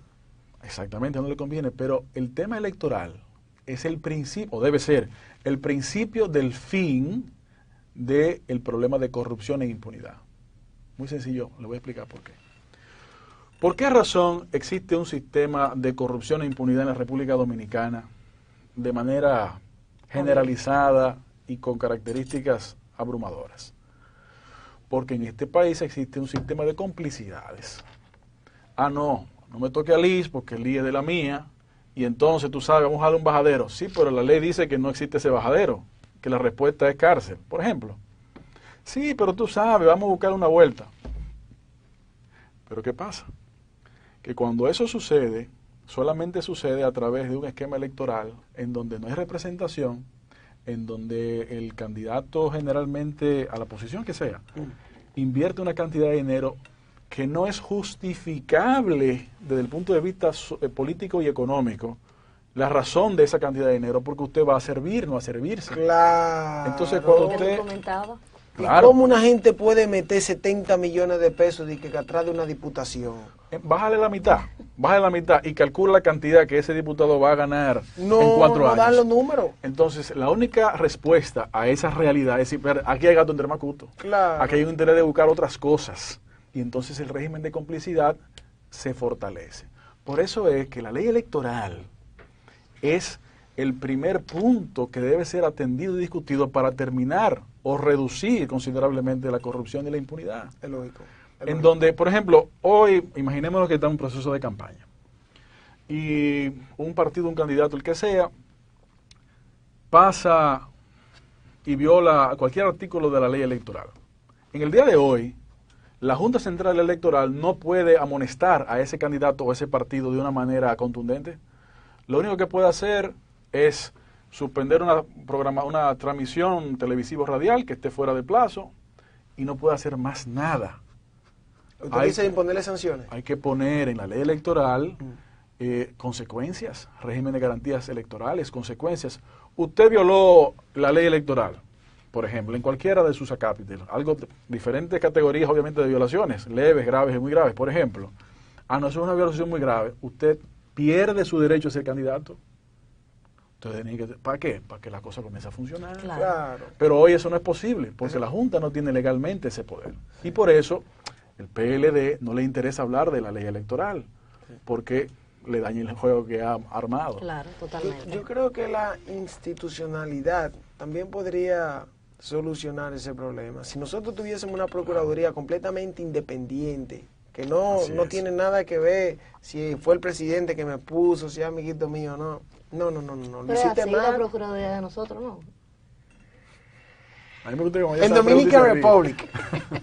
[SPEAKER 8] Exactamente, no le conviene, pero el tema electoral es el principio, o debe ser, el principio del fin del problema de corrupción e impunidad. Muy sencillo, le voy a explicar por qué. ¿Por qué razón existe un sistema de corrupción e impunidad en la República Dominicana de manera generalizada y con características abrumadoras? Porque en este país existe un sistema de complicidades. Ah, no me toque a Liz porque Liz es de la mía, y entonces tú sabes, vamos a dar un bajadero. Sí, pero la ley dice que no existe ese bajadero, que la respuesta es cárcel, por ejemplo. Sí, pero tú sabes, vamos a buscar una vuelta. Pero ¿qué pasa? Que cuando eso sucede, solamente sucede a través de un esquema electoral en donde no hay representación, en donde el candidato generalmente, a la posición que sea, invierte una cantidad de dinero que no es justificable desde el punto de vista político y económico, la razón de esa cantidad de dinero, porque usted va a servir, no a servirse.
[SPEAKER 2] Claro.
[SPEAKER 8] Entonces, cuando
[SPEAKER 1] ¿Qué
[SPEAKER 8] usted...
[SPEAKER 1] te comentaba?
[SPEAKER 2] ¿Y cómo una gente puede meter 70 millones de pesos de que atrás de una diputación?
[SPEAKER 8] Bájale la mitad y calcula la cantidad que ese diputado va a ganar en 4 años.
[SPEAKER 2] No dan los números.
[SPEAKER 8] Entonces, la única respuesta a esa realidad es decir, pero aquí hay gato entre macuto.
[SPEAKER 2] Claro.
[SPEAKER 8] Aquí hay un interés de buscar otras cosas. Y entonces el régimen de complicidad se fortalece. Por eso es que la ley electoral es el primer punto que debe ser atendido y discutido para terminar o reducir considerablemente la corrupción y la impunidad.
[SPEAKER 2] Es lógico.
[SPEAKER 8] En donde, por ejemplo, hoy, imaginémonos que está en un proceso de campaña y un partido, un candidato, el que sea, pasa y viola cualquier artículo de la ley electoral. En el día de hoy, la Junta Central Electoral no puede amonestar a ese candidato o ese partido de una manera contundente. Lo único que puede hacer es suspender una transmisión televisivo radial que esté fuera de plazo y no puede hacer más nada.
[SPEAKER 2] ¿Usted dice imponerle sanciones?
[SPEAKER 8] Hay que poner en la ley electoral consecuencias, régimen de garantías electorales, consecuencias. Usted violó la ley electoral, por ejemplo, en cualquiera de sus acápites, diferentes categorías obviamente de violaciones, leves, graves y muy graves, por ejemplo. No, eso es una violación muy grave. Usted pierde su derecho a ser candidato. Entonces, ¿para qué? Para que la cosa comience a funcionar.
[SPEAKER 2] Claro.
[SPEAKER 8] Pero hoy eso no es posible, porque la Junta no tiene legalmente ese poder. Y por eso el PLD no le interesa hablar de la ley electoral, porque le daña el juego que ha armado.
[SPEAKER 1] Claro, totalmente.
[SPEAKER 2] Yo creo que la institucionalidad también podría solucionar ese problema. Si nosotros tuviésemos una Procuraduría completamente independiente, que no tiene nada que ver si fue el presidente que me puso, si es amiguito mío, no. No.
[SPEAKER 1] Pero así la Procuraduría de nosotros, ¿no?
[SPEAKER 8] A mí me gusta como ella
[SPEAKER 2] En
[SPEAKER 8] sabe
[SPEAKER 2] Dominican
[SPEAKER 8] producir
[SPEAKER 2] Republic.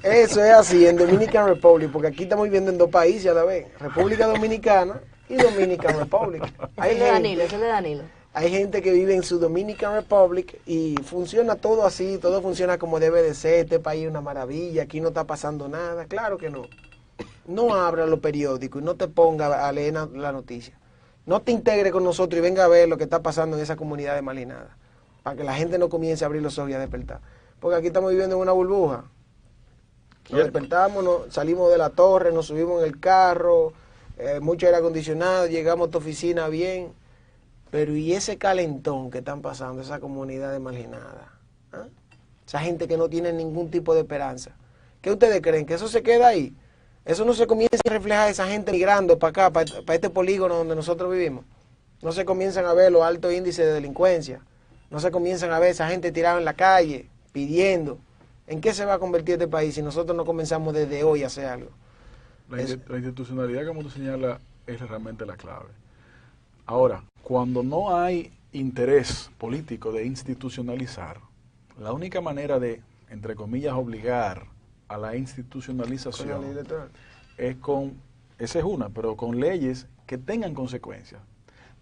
[SPEAKER 2] Eso es así, en Dominican Republic, porque aquí estamos viviendo en dos países a la vez, República Dominicana y Dominican Republic.
[SPEAKER 1] Es el de Danilo.
[SPEAKER 2] Hay gente que vive en su Dominican Republic y funciona todo así, todo funciona como debe de ser, este país es una maravilla, aquí no está pasando nada. Claro que no. No abra los periódicos y no te ponga a leer la noticia. No te integre con nosotros y venga a ver lo que está pasando en esa comunidad de Malinada, para que la gente no comience a abrir los ojos y a despertar. Porque aquí estamos viviendo en una burbuja. Nos despertamos, salimos de la torre, nos subimos en el carro, mucho aire acondicionado, llegamos a tu oficina bien. Pero ¿y ese calentón que están pasando, esa comunidad de marginada? Esa gente que no tiene ningún tipo de esperanza. ¿Qué ustedes creen? ¿Que eso se queda ahí? ¿Eso no se comienza a reflejar esa gente migrando para acá, para este polígono donde nosotros vivimos? No se comienzan a ver los altos índices de delincuencia. No se comienzan a ver esa gente tirada en la calle, pidiendo. ¿En qué se va a convertir este país si nosotros no comenzamos desde hoy a hacer algo?
[SPEAKER 8] La institucionalidad, como tú señalas, es realmente la clave. Ahora, cuando no hay interés político de institucionalizar, la única manera de, entre comillas, obligar a la institucionalización esa es una, pero con leyes que tengan consecuencias.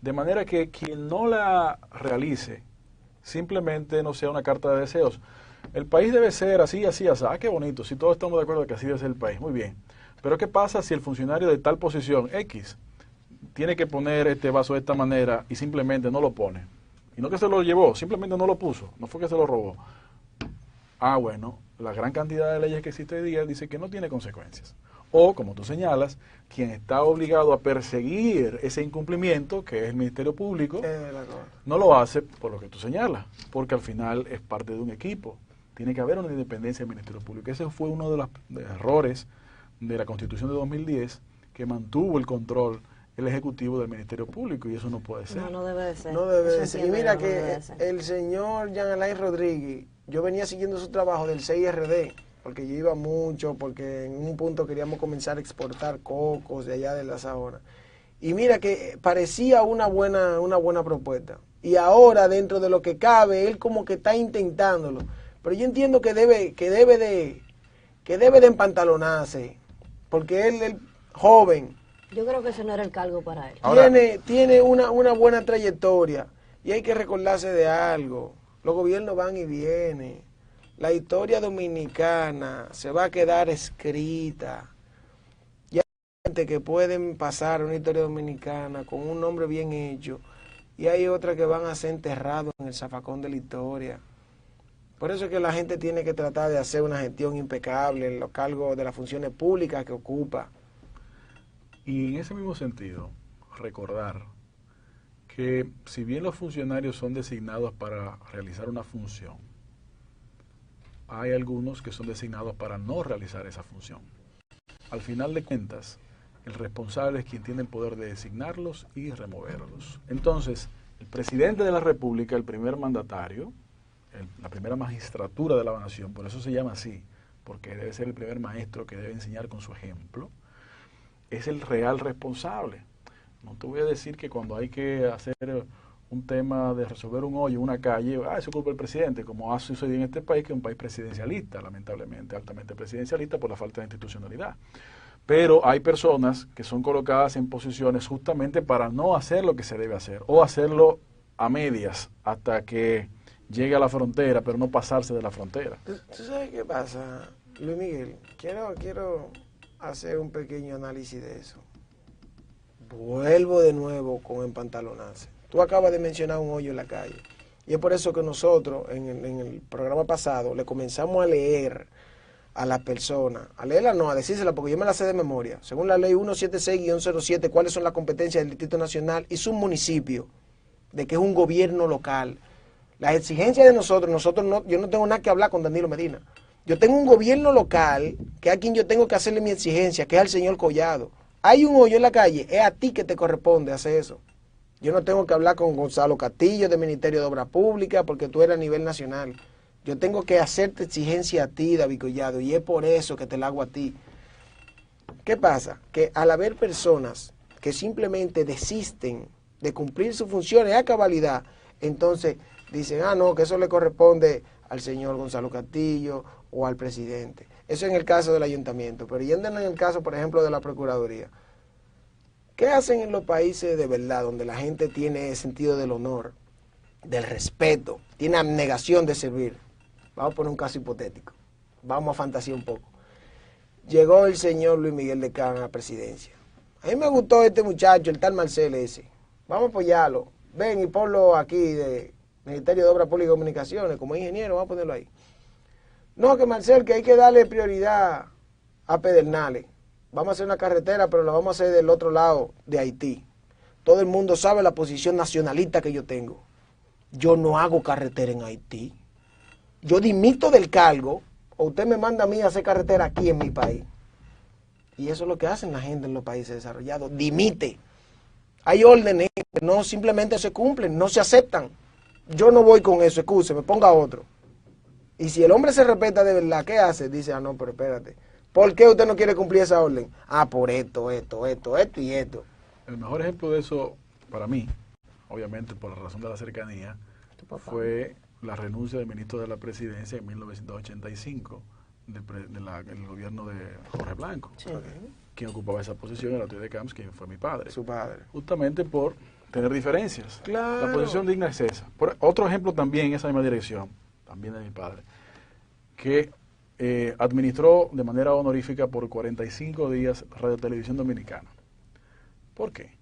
[SPEAKER 8] De manera que quien no la realice simplemente no sea una carta de deseos. El país debe ser así, así, así. Qué bonito, si todos estamos de acuerdo que así debe ser el país, muy bien. Pero ¿qué pasa si el funcionario de tal posición X tiene que poner este vaso de esta manera y simplemente no lo pone? Y no que se lo llevó, simplemente no lo puso, no fue que se lo robó. Bueno, la gran cantidad de leyes que existe hoy día dice que no tiene consecuencias. O, como tú señalas, quien está obligado a perseguir ese incumplimiento, que es el Ministerio Público, no lo hace por lo que tú señalas, porque al final es parte de un equipo. Tiene que haber una independencia del Ministerio Público. Ese fue uno de los errores de la Constitución de 2010, que mantuvo el control el Ejecutivo del Ministerio Público, y eso no puede ser.
[SPEAKER 1] No debe de ser.
[SPEAKER 2] No debe de ser. Y mira que el señor Jean Alain Rodríguez, yo venía siguiendo su trabajo del CIRD, porque yo iba mucho, porque en un punto queríamos comenzar a exportar cocos de allá de la Sahara. Y mira que parecía una buena propuesta. Y ahora, dentro de lo que cabe, él como que está intentándolo. Pero yo entiendo que debe de empantalonarse, porque él joven.
[SPEAKER 1] Yo creo que ese no era el cargo para él.
[SPEAKER 2] Tiene una buena trayectoria y hay que recordarse de algo. Los gobiernos van y vienen. La historia dominicana se va a quedar escrita. Y hay gente que pueden pasar una historia dominicana con un nombre bien hecho y hay otras que van a ser enterrados en el zafacón de la historia. Por eso es que la gente tiene que tratar de hacer una gestión impecable en los cargos de las funciones públicas que ocupa.
[SPEAKER 8] Y en ese mismo sentido, recordar que si bien los funcionarios son designados para realizar una función, hay algunos que son designados para no realizar esa función. Al final de cuentas, el responsable es quien tiene el poder de designarlos y removerlos. Entonces, el presidente de la República, el primer mandatario, la primera magistratura de la nación, por eso se llama así, porque debe ser el primer maestro que debe enseñar con su ejemplo, es el real responsable. No te voy a decir que cuando hay que hacer un tema de resolver un hoyo en una calle, eso es culpa del presidente, como ha sucedido en este país, que es un país presidencialista, lamentablemente, altamente presidencialista por la falta de institucionalidad. Pero hay personas que son colocadas en posiciones justamente para no hacer lo que se debe hacer, o hacerlo a medias hasta que llegue a la frontera, pero no pasarse de la frontera.
[SPEAKER 2] ¿Tú sabes qué pasa, Luis Miguel? Quiero hacer un pequeño análisis de eso. Vuelvo de nuevo con empantalonarse. Tú acabas de mencionar un hoyo en la calle. Y es por eso que nosotros, en el programa pasado, le comenzamos a leer a las personas, a leerla no, a decírsela, porque yo me la sé de memoria. Según la ley 176-07, cuáles son las competencias del Distrito Nacional y su municipio, de que es un gobierno local. Las exigencias de nosotros no, yo no tengo nada que hablar con Danilo Medina. Yo tengo un gobierno local, que es a quien yo tengo que hacerle mi exigencia, que es al señor Collado. Hay un hoyo en la calle, es a ti que te corresponde hacer eso. Yo no tengo que hablar con Gonzalo Castillo del Ministerio de Obras Públicas, porque tú eres a nivel nacional. Yo tengo que hacerte exigencia a ti, David Collado, y es por eso que te la hago a ti. ¿Qué pasa? Que al haber personas que simplemente desisten de cumplir sus funciones a cabalidad, entonces dicen, no, que eso le corresponde al señor Gonzalo Castillo o al presidente. Eso en el caso del ayuntamiento, pero yéndonos en el caso, por ejemplo, de la Procuraduría. ¿Qué hacen en los países de verdad, donde la gente tiene sentido del honor, del respeto, tiene abnegación de servir? Vamos a poner un caso hipotético. Vamos a fantasear un poco. Llegó el señor Luis Miguel de Camps a la presidencia. A mí me gustó este muchacho, el tal Marcel ese. Vamos a apoyarlo. Ven y ponlo aquí de Ministerio de Obras Públicas y Comunicaciones, como ingeniero, vamos a ponerlo ahí. No, que Marcel, que hay que darle prioridad a Pedernales. Vamos a hacer una carretera, pero la vamos a hacer del otro lado de Haití. Todo el mundo sabe la posición nacionalista que yo tengo. Yo no hago carretera en Haití. Yo dimito del cargo, o usted me manda a mí a hacer carretera aquí en mi país. Y eso es lo que hacen la gente en los países desarrollados. Dimite. Hay órdenes que no simplemente se cumplen, no se aceptan. Yo no voy con eso, me ponga otro. Y si el hombre se respeta de verdad, ¿qué hace? Dice, no, pero espérate. ¿Por qué usted no quiere cumplir esa orden? Por esto y esto.
[SPEAKER 8] El mejor ejemplo de eso, para mí, obviamente por la razón de la cercanía, fue la renuncia del ministro de la Presidencia en 1985 del gobierno de Jorge Blanco. Sí. Quien ocupaba esa posición era David de Camps, quien fue mi padre.
[SPEAKER 2] Su padre.
[SPEAKER 8] Justamente por tener diferencias.
[SPEAKER 2] Claro.
[SPEAKER 8] La posición digna es esa. Otro ejemplo también en esa misma dirección, también de mi padre, que administró de manera honorífica por 45 días Radio Televisión Dominicana. ¿Por qué?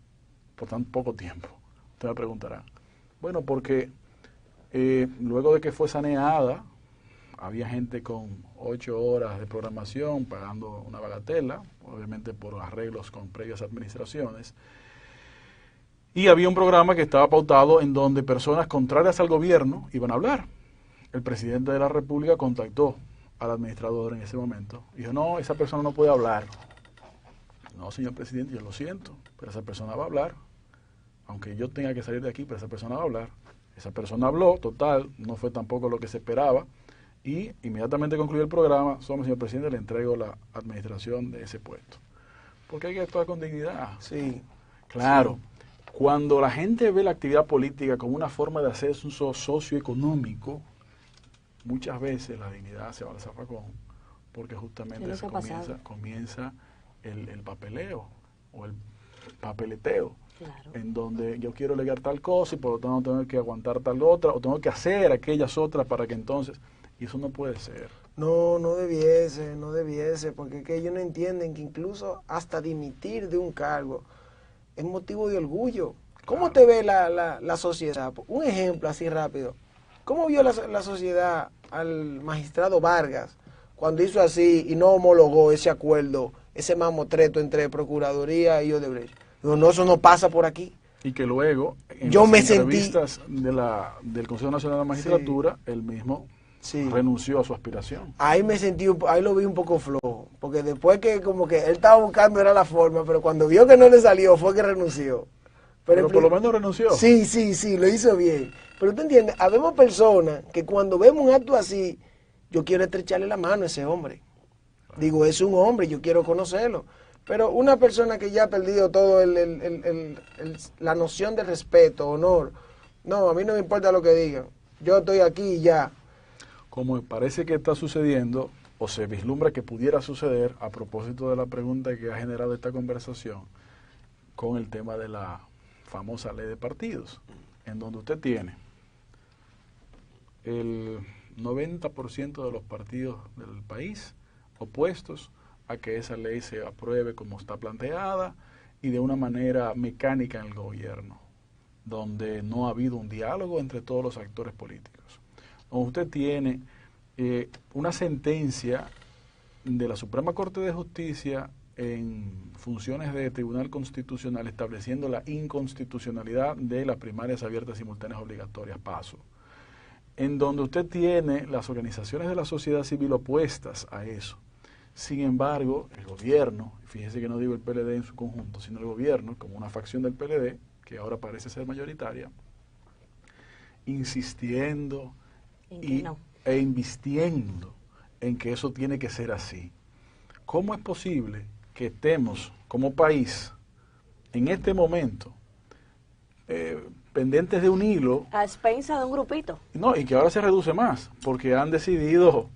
[SPEAKER 8] Por tan poco tiempo. Usted me preguntará. Bueno, porque luego de que fue saneada, había gente con 8 horas de programación pagando una bagatela, obviamente por arreglos con previas administraciones, y había un programa que estaba pautado en donde personas contrarias al gobierno iban a hablar. El presidente de la República contactó al administrador en ese momento y dijo, no, esa persona no puede hablar. No, señor presidente, yo lo siento, pero esa persona va a hablar, aunque yo tenga que salir de aquí, pero esa persona va a hablar. Esa persona habló, total, no fue tampoco lo que se esperaba, y inmediatamente concluyó el programa, señor presidente, le entrego la administración de ese puesto. Porque hay que actuar con dignidad.
[SPEAKER 2] Sí.
[SPEAKER 8] Claro, sí. Cuando la gente ve la actividad política como una forma de hacer un socioeconómico, muchas veces la dignidad se va al zafacón, porque justamente comienza el papeleo o el papeleteo. Claro. En donde yo quiero alegar tal cosa y por lo tanto tengo que aguantar tal otra, o tengo que hacer aquellas otras para que entonces, y eso no puede ser.
[SPEAKER 2] No debiese, porque es que ellos no entienden que incluso hasta dimitir de un cargo es motivo de orgullo. ¿Cómo te ve la sociedad? Un ejemplo así rápido. ¿Cómo vio la sociedad al magistrado Vargas cuando hizo así y no homologó ese acuerdo, ese mamotreto entre Procuraduría y Odebrecht? No, eso no pasa por aquí.
[SPEAKER 8] Y que luego, en
[SPEAKER 2] yo
[SPEAKER 8] las entrevistas del Consejo Nacional de la Magistratura, él mismo renunció a su aspiración.
[SPEAKER 2] Ahí lo vi un poco flojo, porque después que como que él estaba buscando era la forma, pero cuando vio que no le salió fue que renunció.
[SPEAKER 8] Pero por lo menos renunció.
[SPEAKER 2] Sí, lo hizo bien. Pero tú entiendes, habemos personas que cuando vemos un acto así, yo quiero estrecharle la mano a ese hombre. Claro. Digo, es un hombre, yo quiero conocerlo. Pero una persona que ya ha perdido todo la noción de respeto, honor, No, a mí no me importa lo que digan. Yo estoy aquí y ya.
[SPEAKER 8] Como parece que está sucediendo, o se vislumbra que pudiera suceder, a propósito de la pregunta que ha generado esta conversación, con el tema de la famosa ley de partidos, en donde usted tiene el 90% de los partidos del país opuestos a que esa ley se apruebe como está planteada y de una manera mecánica en el gobierno, donde no ha habido un diálogo entre todos los actores políticos. Donde usted tiene una sentencia de la Suprema Corte de Justicia en funciones de Tribunal Constitucional estableciendo la inconstitucionalidad de las primarias abiertas, simultáneas, obligatorias, PASO, en donde usted tiene las organizaciones de la sociedad civil opuestas a eso. Sin embargo, el gobierno, fíjese que no digo el PLD en su conjunto, sino el gobierno, como una facción del PLD, que ahora parece ser mayoritaria, insistiendo e invistiendo en que eso tiene que ser así. ¿Cómo es posible que estemos como país en este momento pendientes de un hilo?
[SPEAKER 1] A expensa de un grupito.
[SPEAKER 8] No, y que ahora se reduce más, porque han decidido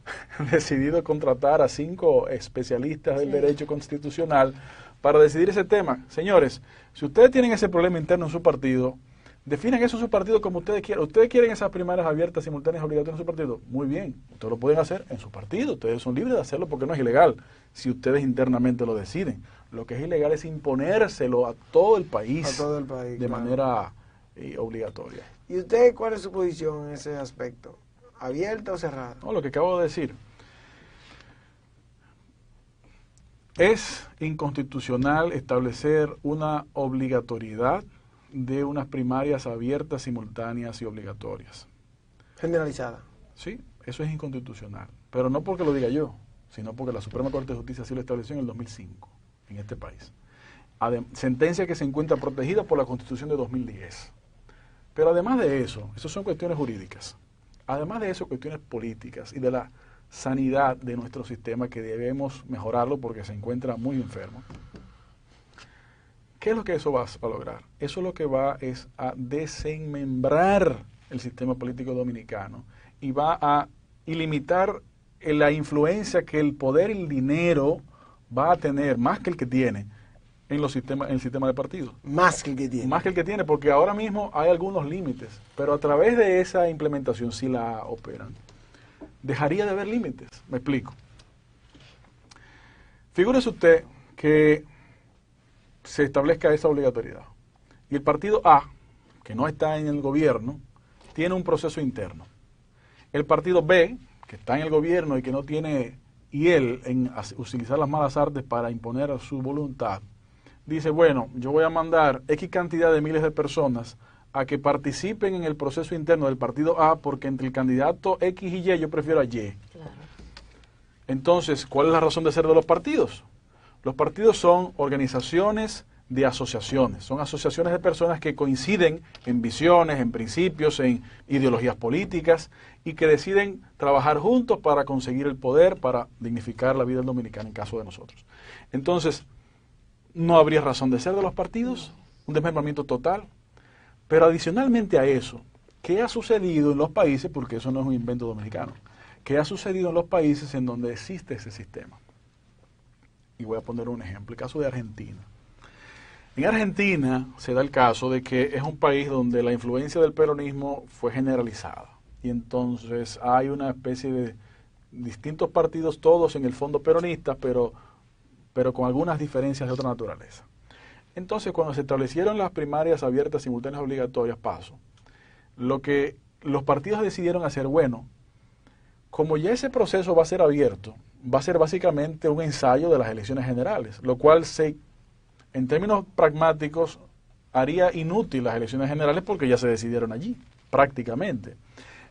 [SPEAKER 8] contratar a 5 especialistas del derecho constitucional para decidir ese tema. Señores, si ustedes tienen ese problema interno en su partido, definan eso en su partido como ustedes quieran. ¿Ustedes quieren esas primarias abiertas, simultáneas, obligatorias en su partido? Muy bien, ustedes lo pueden hacer en su partido. Ustedes son libres de hacerlo porque no es ilegal, si ustedes internamente lo deciden. Lo que es ilegal es imponérselo a todo el país, de manera obligatoria.
[SPEAKER 2] ¿Y usted cuál es su posición en ese aspecto? ¿Abierta o cerrada?
[SPEAKER 8] No, lo que acabo de decir. Es inconstitucional establecer una obligatoriedad de unas primarias abiertas, simultáneas y obligatorias.
[SPEAKER 2] Generalizada.
[SPEAKER 8] Sí, eso es inconstitucional. Pero no porque lo diga yo, sino porque la Suprema Corte de Justicia así lo estableció en el 2005 en este país. Sentencia que se encuentra protegida por la Constitución de 2010. Pero además de eso, eso son cuestiones jurídicas. Además de eso, cuestiones políticas y de la sanidad de nuestro sistema, que debemos mejorarlo porque se encuentra muy enfermo. ¿Qué es lo que eso va a lograr? Eso lo que va es a desenmembrar el sistema político dominicano y va a limitar la influencia que el poder y el dinero va a tener, más que el que tiene, en el sistema de partidos.
[SPEAKER 2] Más que el que tiene.
[SPEAKER 8] Más que el que tiene, porque ahora mismo hay algunos límites, pero a través de esa implementación, si la operan, dejaría de haber límites. Me explico. Figúrese usted que se establezca esa obligatoriedad y el partido A, que no está en el gobierno, tiene un proceso interno. El partido B, que está en el gobierno y que no tiene, y él, en utilizar las malas artes para imponer su voluntad, dice, bueno, yo voy a mandar X cantidad de miles de personas a que participen en el proceso interno del partido A, porque entre el candidato X y Y yo prefiero a Y.
[SPEAKER 1] Claro.
[SPEAKER 8] Entonces, ¿cuál es la razón de ser de los partidos? Los partidos son organizaciones de asociaciones, son asociaciones de personas que coinciden en visiones, en principios, en ideologías políticas y que deciden trabajar juntos para conseguir el poder, para dignificar la vida del dominicano en caso de nosotros. Entonces, no habría razón de ser de los partidos, un desmembramiento total. Pero adicionalmente a eso, ¿qué ha sucedido en los países? Porque eso no es un invento dominicano. ¿Qué ha sucedido en los países en donde existe ese sistema? Y voy a poner un ejemplo, el caso de Argentina. En Argentina se da el caso de que es un país donde la influencia del peronismo fue generalizada. Y entonces hay una especie de distintos partidos, todos en el fondo peronistas, pero con algunas diferencias de otra naturaleza. Entonces, cuando se establecieron las primarias abiertas, simultáneas, obligatorias, PASO, lo que los partidos decidieron hacer, bueno, como ya ese proceso va a ser abierto, va a ser básicamente un ensayo de las elecciones generales, lo cual en términos pragmáticos haría inútil las elecciones generales porque ya se decidieron allí, prácticamente.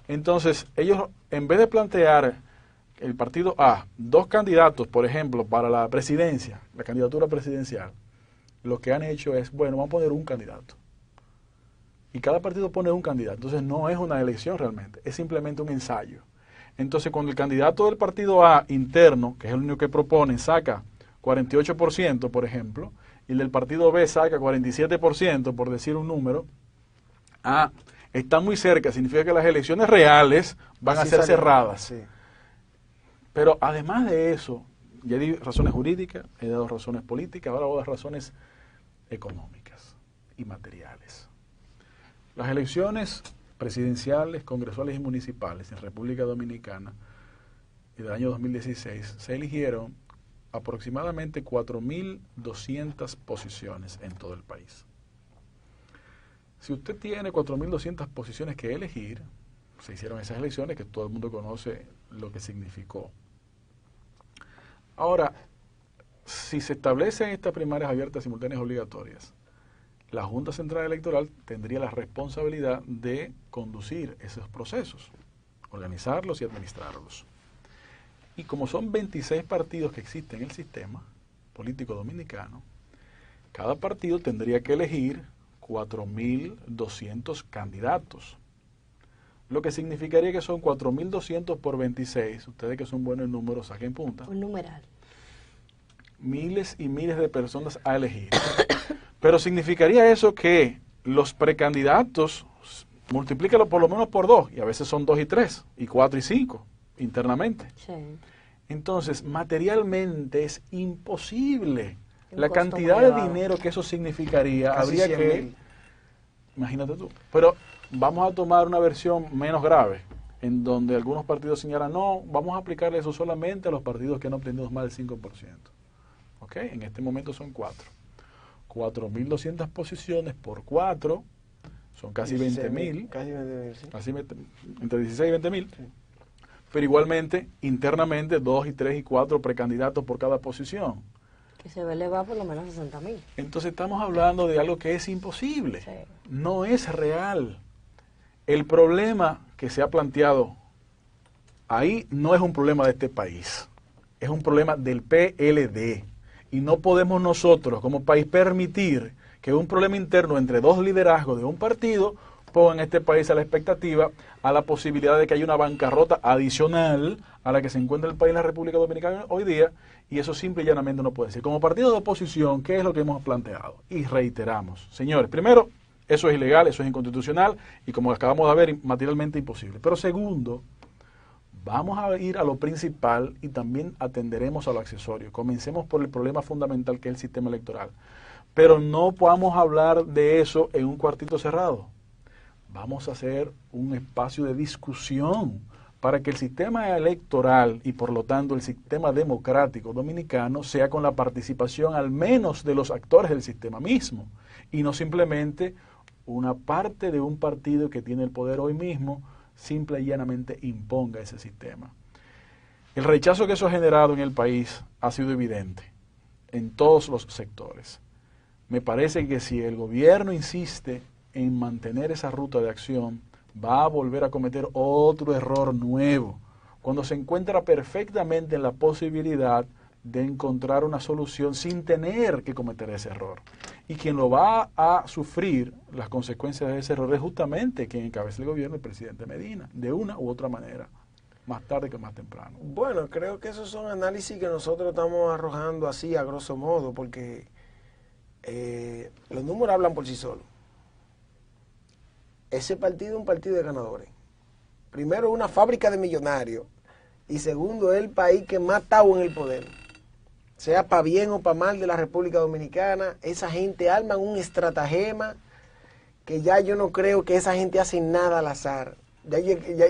[SPEAKER 8] Entonces, ellos, en vez de plantear el partido A, 2 candidatos, por ejemplo, para la presidencia, la candidatura presidencial, lo que han hecho es, bueno, vamos a poner un candidato. Y cada partido pone un candidato. Entonces no es una elección realmente, es simplemente un ensayo. Entonces cuando el candidato del partido A interno, que es el único que propone, saca 48%, por ejemplo, y el del partido B saca 47%, por decir un número, Está muy cerca, significa que las elecciones reales van
[SPEAKER 2] Así
[SPEAKER 8] a ser
[SPEAKER 2] salió.
[SPEAKER 8] cerradas.
[SPEAKER 2] Sí.
[SPEAKER 8] Pero además de eso, ya di razones jurídicas, he dado razones políticas, ahora voy a dar razones económicas y materiales. Las elecciones presidenciales, congresuales y municipales en República Dominicana y del año 2016 se eligieron aproximadamente 4.200 posiciones en todo el país. Si usted tiene 4.200 posiciones que elegir, se hicieron esas elecciones que todo el mundo conoce lo que significó. Ahora, si se establecen estas primarias abiertas, simultáneas, obligatorias, la Junta Central Electoral tendría la responsabilidad de conducir esos procesos, organizarlos y administrarlos. Y como son 26 partidos que existen en el sistema político dominicano, cada partido tendría que elegir 4.200 candidatos. Lo que significaría que son 4.200 por 26, ustedes que son buenos en números, saquen punta.
[SPEAKER 1] Un numeral.
[SPEAKER 8] Miles y miles de personas a elegir. Pero significaría eso que los precandidatos, multiplícalo por lo menos por 2, y a veces son 2 y 3, y 4 y 5, internamente.
[SPEAKER 1] Sí.
[SPEAKER 8] Entonces, materialmente es imposible.
[SPEAKER 1] Un
[SPEAKER 8] La
[SPEAKER 1] costo
[SPEAKER 8] cantidad
[SPEAKER 1] muy
[SPEAKER 8] de
[SPEAKER 1] elevado.
[SPEAKER 8] dinero que eso significaría,
[SPEAKER 2] Casi
[SPEAKER 8] habría
[SPEAKER 2] 100.000.
[SPEAKER 8] que, imagínate tú, pero vamos a tomar una versión menos grave, en donde algunos partidos señalan, no, vamos a aplicarle eso solamente a los partidos que han obtenido más del 5%. ¿Ok? En este momento son 4. 4.200 posiciones por 4 son casi 20.000.
[SPEAKER 2] Casi 20.000, sí.
[SPEAKER 8] Así entre 16 y 20.000. Pero igualmente, internamente, 2 y 3 y 4 precandidatos por cada posición.
[SPEAKER 1] Que se ve elevado por lo menos 60.000.
[SPEAKER 8] Entonces estamos hablando de algo que es imposible.
[SPEAKER 1] Sí.
[SPEAKER 8] No es real. El problema que se ha planteado ahí no es un problema de este país. Es un problema del PLD. Y no podemos nosotros, como país, permitir que un problema interno entre dos liderazgos de un partido pongan este país a la expectativa, a la posibilidad de que haya una bancarrota adicional a la que se encuentra el país, la República Dominicana hoy día, y eso simple y llanamente no puede ser. Como partido de oposición, ¿qué es lo que hemos planteado? Y reiteramos, señores, primero, eso es ilegal, eso es inconstitucional, y como acabamos de ver, materialmente imposible. Pero segundo, vamos a ir a lo principal y también atenderemos a lo accesorio. Comencemos por el problema fundamental que es el sistema electoral. Pero no podamos hablar de eso en un cuartito cerrado. Vamos a hacer un espacio de discusión para que el sistema electoral y por lo tanto el sistema democrático dominicano sea con la participación al menos de los actores del sistema mismo y no simplemente una parte de un partido que tiene el poder hoy mismo simple y llanamente imponga ese sistema. El rechazo que eso ha generado en el país ha sido evidente en todos los sectores. Me parece que si el gobierno insiste en mantener esa ruta de acción, va a volver a cometer otro error nuevo, cuando se encuentra perfectamente en la posibilidad de encontrar una solución sin tener que cometer ese error. Y quien lo va a sufrir las consecuencias de ese error es justamente quien encabeza el gobierno, el presidente Medina, de una u otra manera, más tarde que más temprano.
[SPEAKER 2] Bueno, creo que esos son análisis que nosotros estamos arrojando así a grosso modo, porque los números hablan por sí solos. Ese partido es un partido de ganadores. Primero, una fábrica de millonarios. Y segundo, es el país que más está en el poder. Sea para bien o para mal de la República Dominicana, esa gente arman un estratagema que ya yo no creo que esa gente hace nada al azar.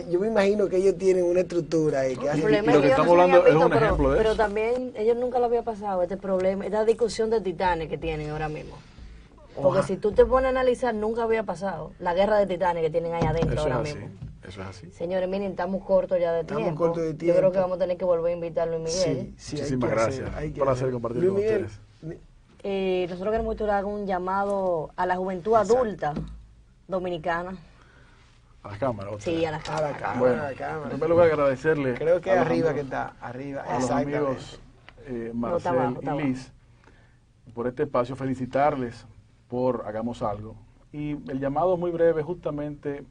[SPEAKER 2] Yo me imagino que ellos tienen una estructura ahí. Que
[SPEAKER 1] El
[SPEAKER 2] hace
[SPEAKER 1] problema
[SPEAKER 8] lo
[SPEAKER 1] es
[SPEAKER 8] que
[SPEAKER 1] que
[SPEAKER 8] estamos hablando es un ejemplo de
[SPEAKER 1] pero
[SPEAKER 8] eso.
[SPEAKER 1] también ellos nunca lo había pasado, este problema, esta discusión de titanes que tienen ahora mismo. Porque si tú te pones a analizar, nunca había pasado la guerra de titanes que tienen ahí adentro
[SPEAKER 8] Eso es
[SPEAKER 1] ahora
[SPEAKER 8] así,
[SPEAKER 1] mismo.
[SPEAKER 8] eso es así.
[SPEAKER 1] Señores, miren, estamos cortos ya de
[SPEAKER 2] Estamos
[SPEAKER 1] tiempo.
[SPEAKER 2] cortos de
[SPEAKER 1] Yo
[SPEAKER 2] tiempo.
[SPEAKER 1] creo que vamos a tener que volver a invitar a Luis Miguel.
[SPEAKER 2] Sí,
[SPEAKER 8] Muchísimas gracias.
[SPEAKER 2] hay que
[SPEAKER 8] Un placer
[SPEAKER 2] hacer.
[SPEAKER 8] compartir
[SPEAKER 2] Luis
[SPEAKER 8] con
[SPEAKER 2] Miguel,
[SPEAKER 8] ustedes.
[SPEAKER 1] Nosotros queremos hacer un llamado a la juventud adulta dominicana.
[SPEAKER 8] A la cámara. otra
[SPEAKER 1] Sí,
[SPEAKER 8] vez.
[SPEAKER 1] a la
[SPEAKER 2] a la
[SPEAKER 1] cámara.
[SPEAKER 2] cámara,
[SPEAKER 8] Bueno,
[SPEAKER 2] a la
[SPEAKER 8] en
[SPEAKER 2] cámara.
[SPEAKER 8] primer lugar agradecerle
[SPEAKER 2] Creo que
[SPEAKER 8] a los
[SPEAKER 2] arriba
[SPEAKER 8] amigos-
[SPEAKER 2] que está, arriba,
[SPEAKER 8] a los
[SPEAKER 2] exactamente.
[SPEAKER 8] amigos
[SPEAKER 1] No, está
[SPEAKER 8] Marcel
[SPEAKER 1] abajo, está
[SPEAKER 8] y Liz por este espacio, felicitarles por Hagamos Algo. Y el llamado muy breve, justamente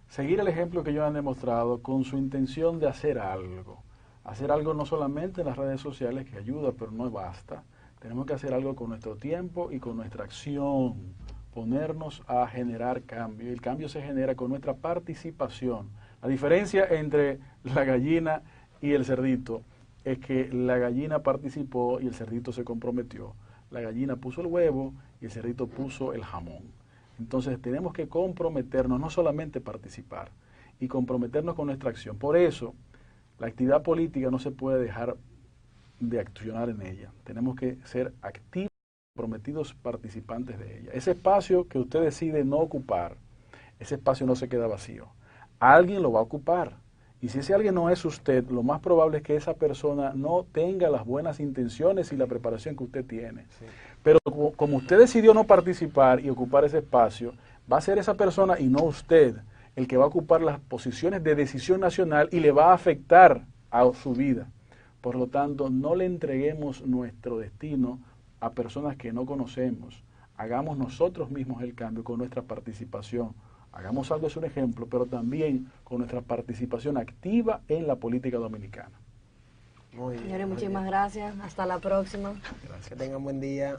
[SPEAKER 8] seguir el ejemplo que ellos han demostrado con su intención de hacer algo. Hacer algo no solamente en las redes sociales, que ayuda, pero no basta. Tenemos que hacer algo con nuestro tiempo y con nuestra acción ponernos a generar cambio. Y el cambio se genera con nuestra participación. La diferencia entre la gallina y el cerdito es que la gallina participó y el cerdito se comprometió. La gallina puso el huevo y el cerdito puso el jamón. Entonces tenemos que comprometernos, no solamente participar, y comprometernos con nuestra acción. Por eso, la actividad política no se puede dejar de accionar en ella. Tenemos que ser activos, comprometidos participantes de ella. Ese espacio que usted decide no ocupar, ese espacio no se queda vacío. Alguien lo va a ocupar. Y si ese alguien no es usted, lo más probable es que esa persona no tenga las buenas intenciones y la preparación que usted tiene. Sí. Pero como usted decidió no participar y ocupar ese espacio, va a ser esa persona y no usted el que va a ocupar las posiciones de decisión nacional y le va a afectar a su vida. Por lo tanto, no le entreguemos nuestro destino a personas que no conocemos. Hagamos nosotros mismos el cambio con nuestra participación. Hagamos algo, es un ejemplo, pero también con nuestra participación activa en la política dominicana.
[SPEAKER 1] Señores, muchísimas gracias. Hasta la próxima.
[SPEAKER 2] Gracias. Que tengan buen día.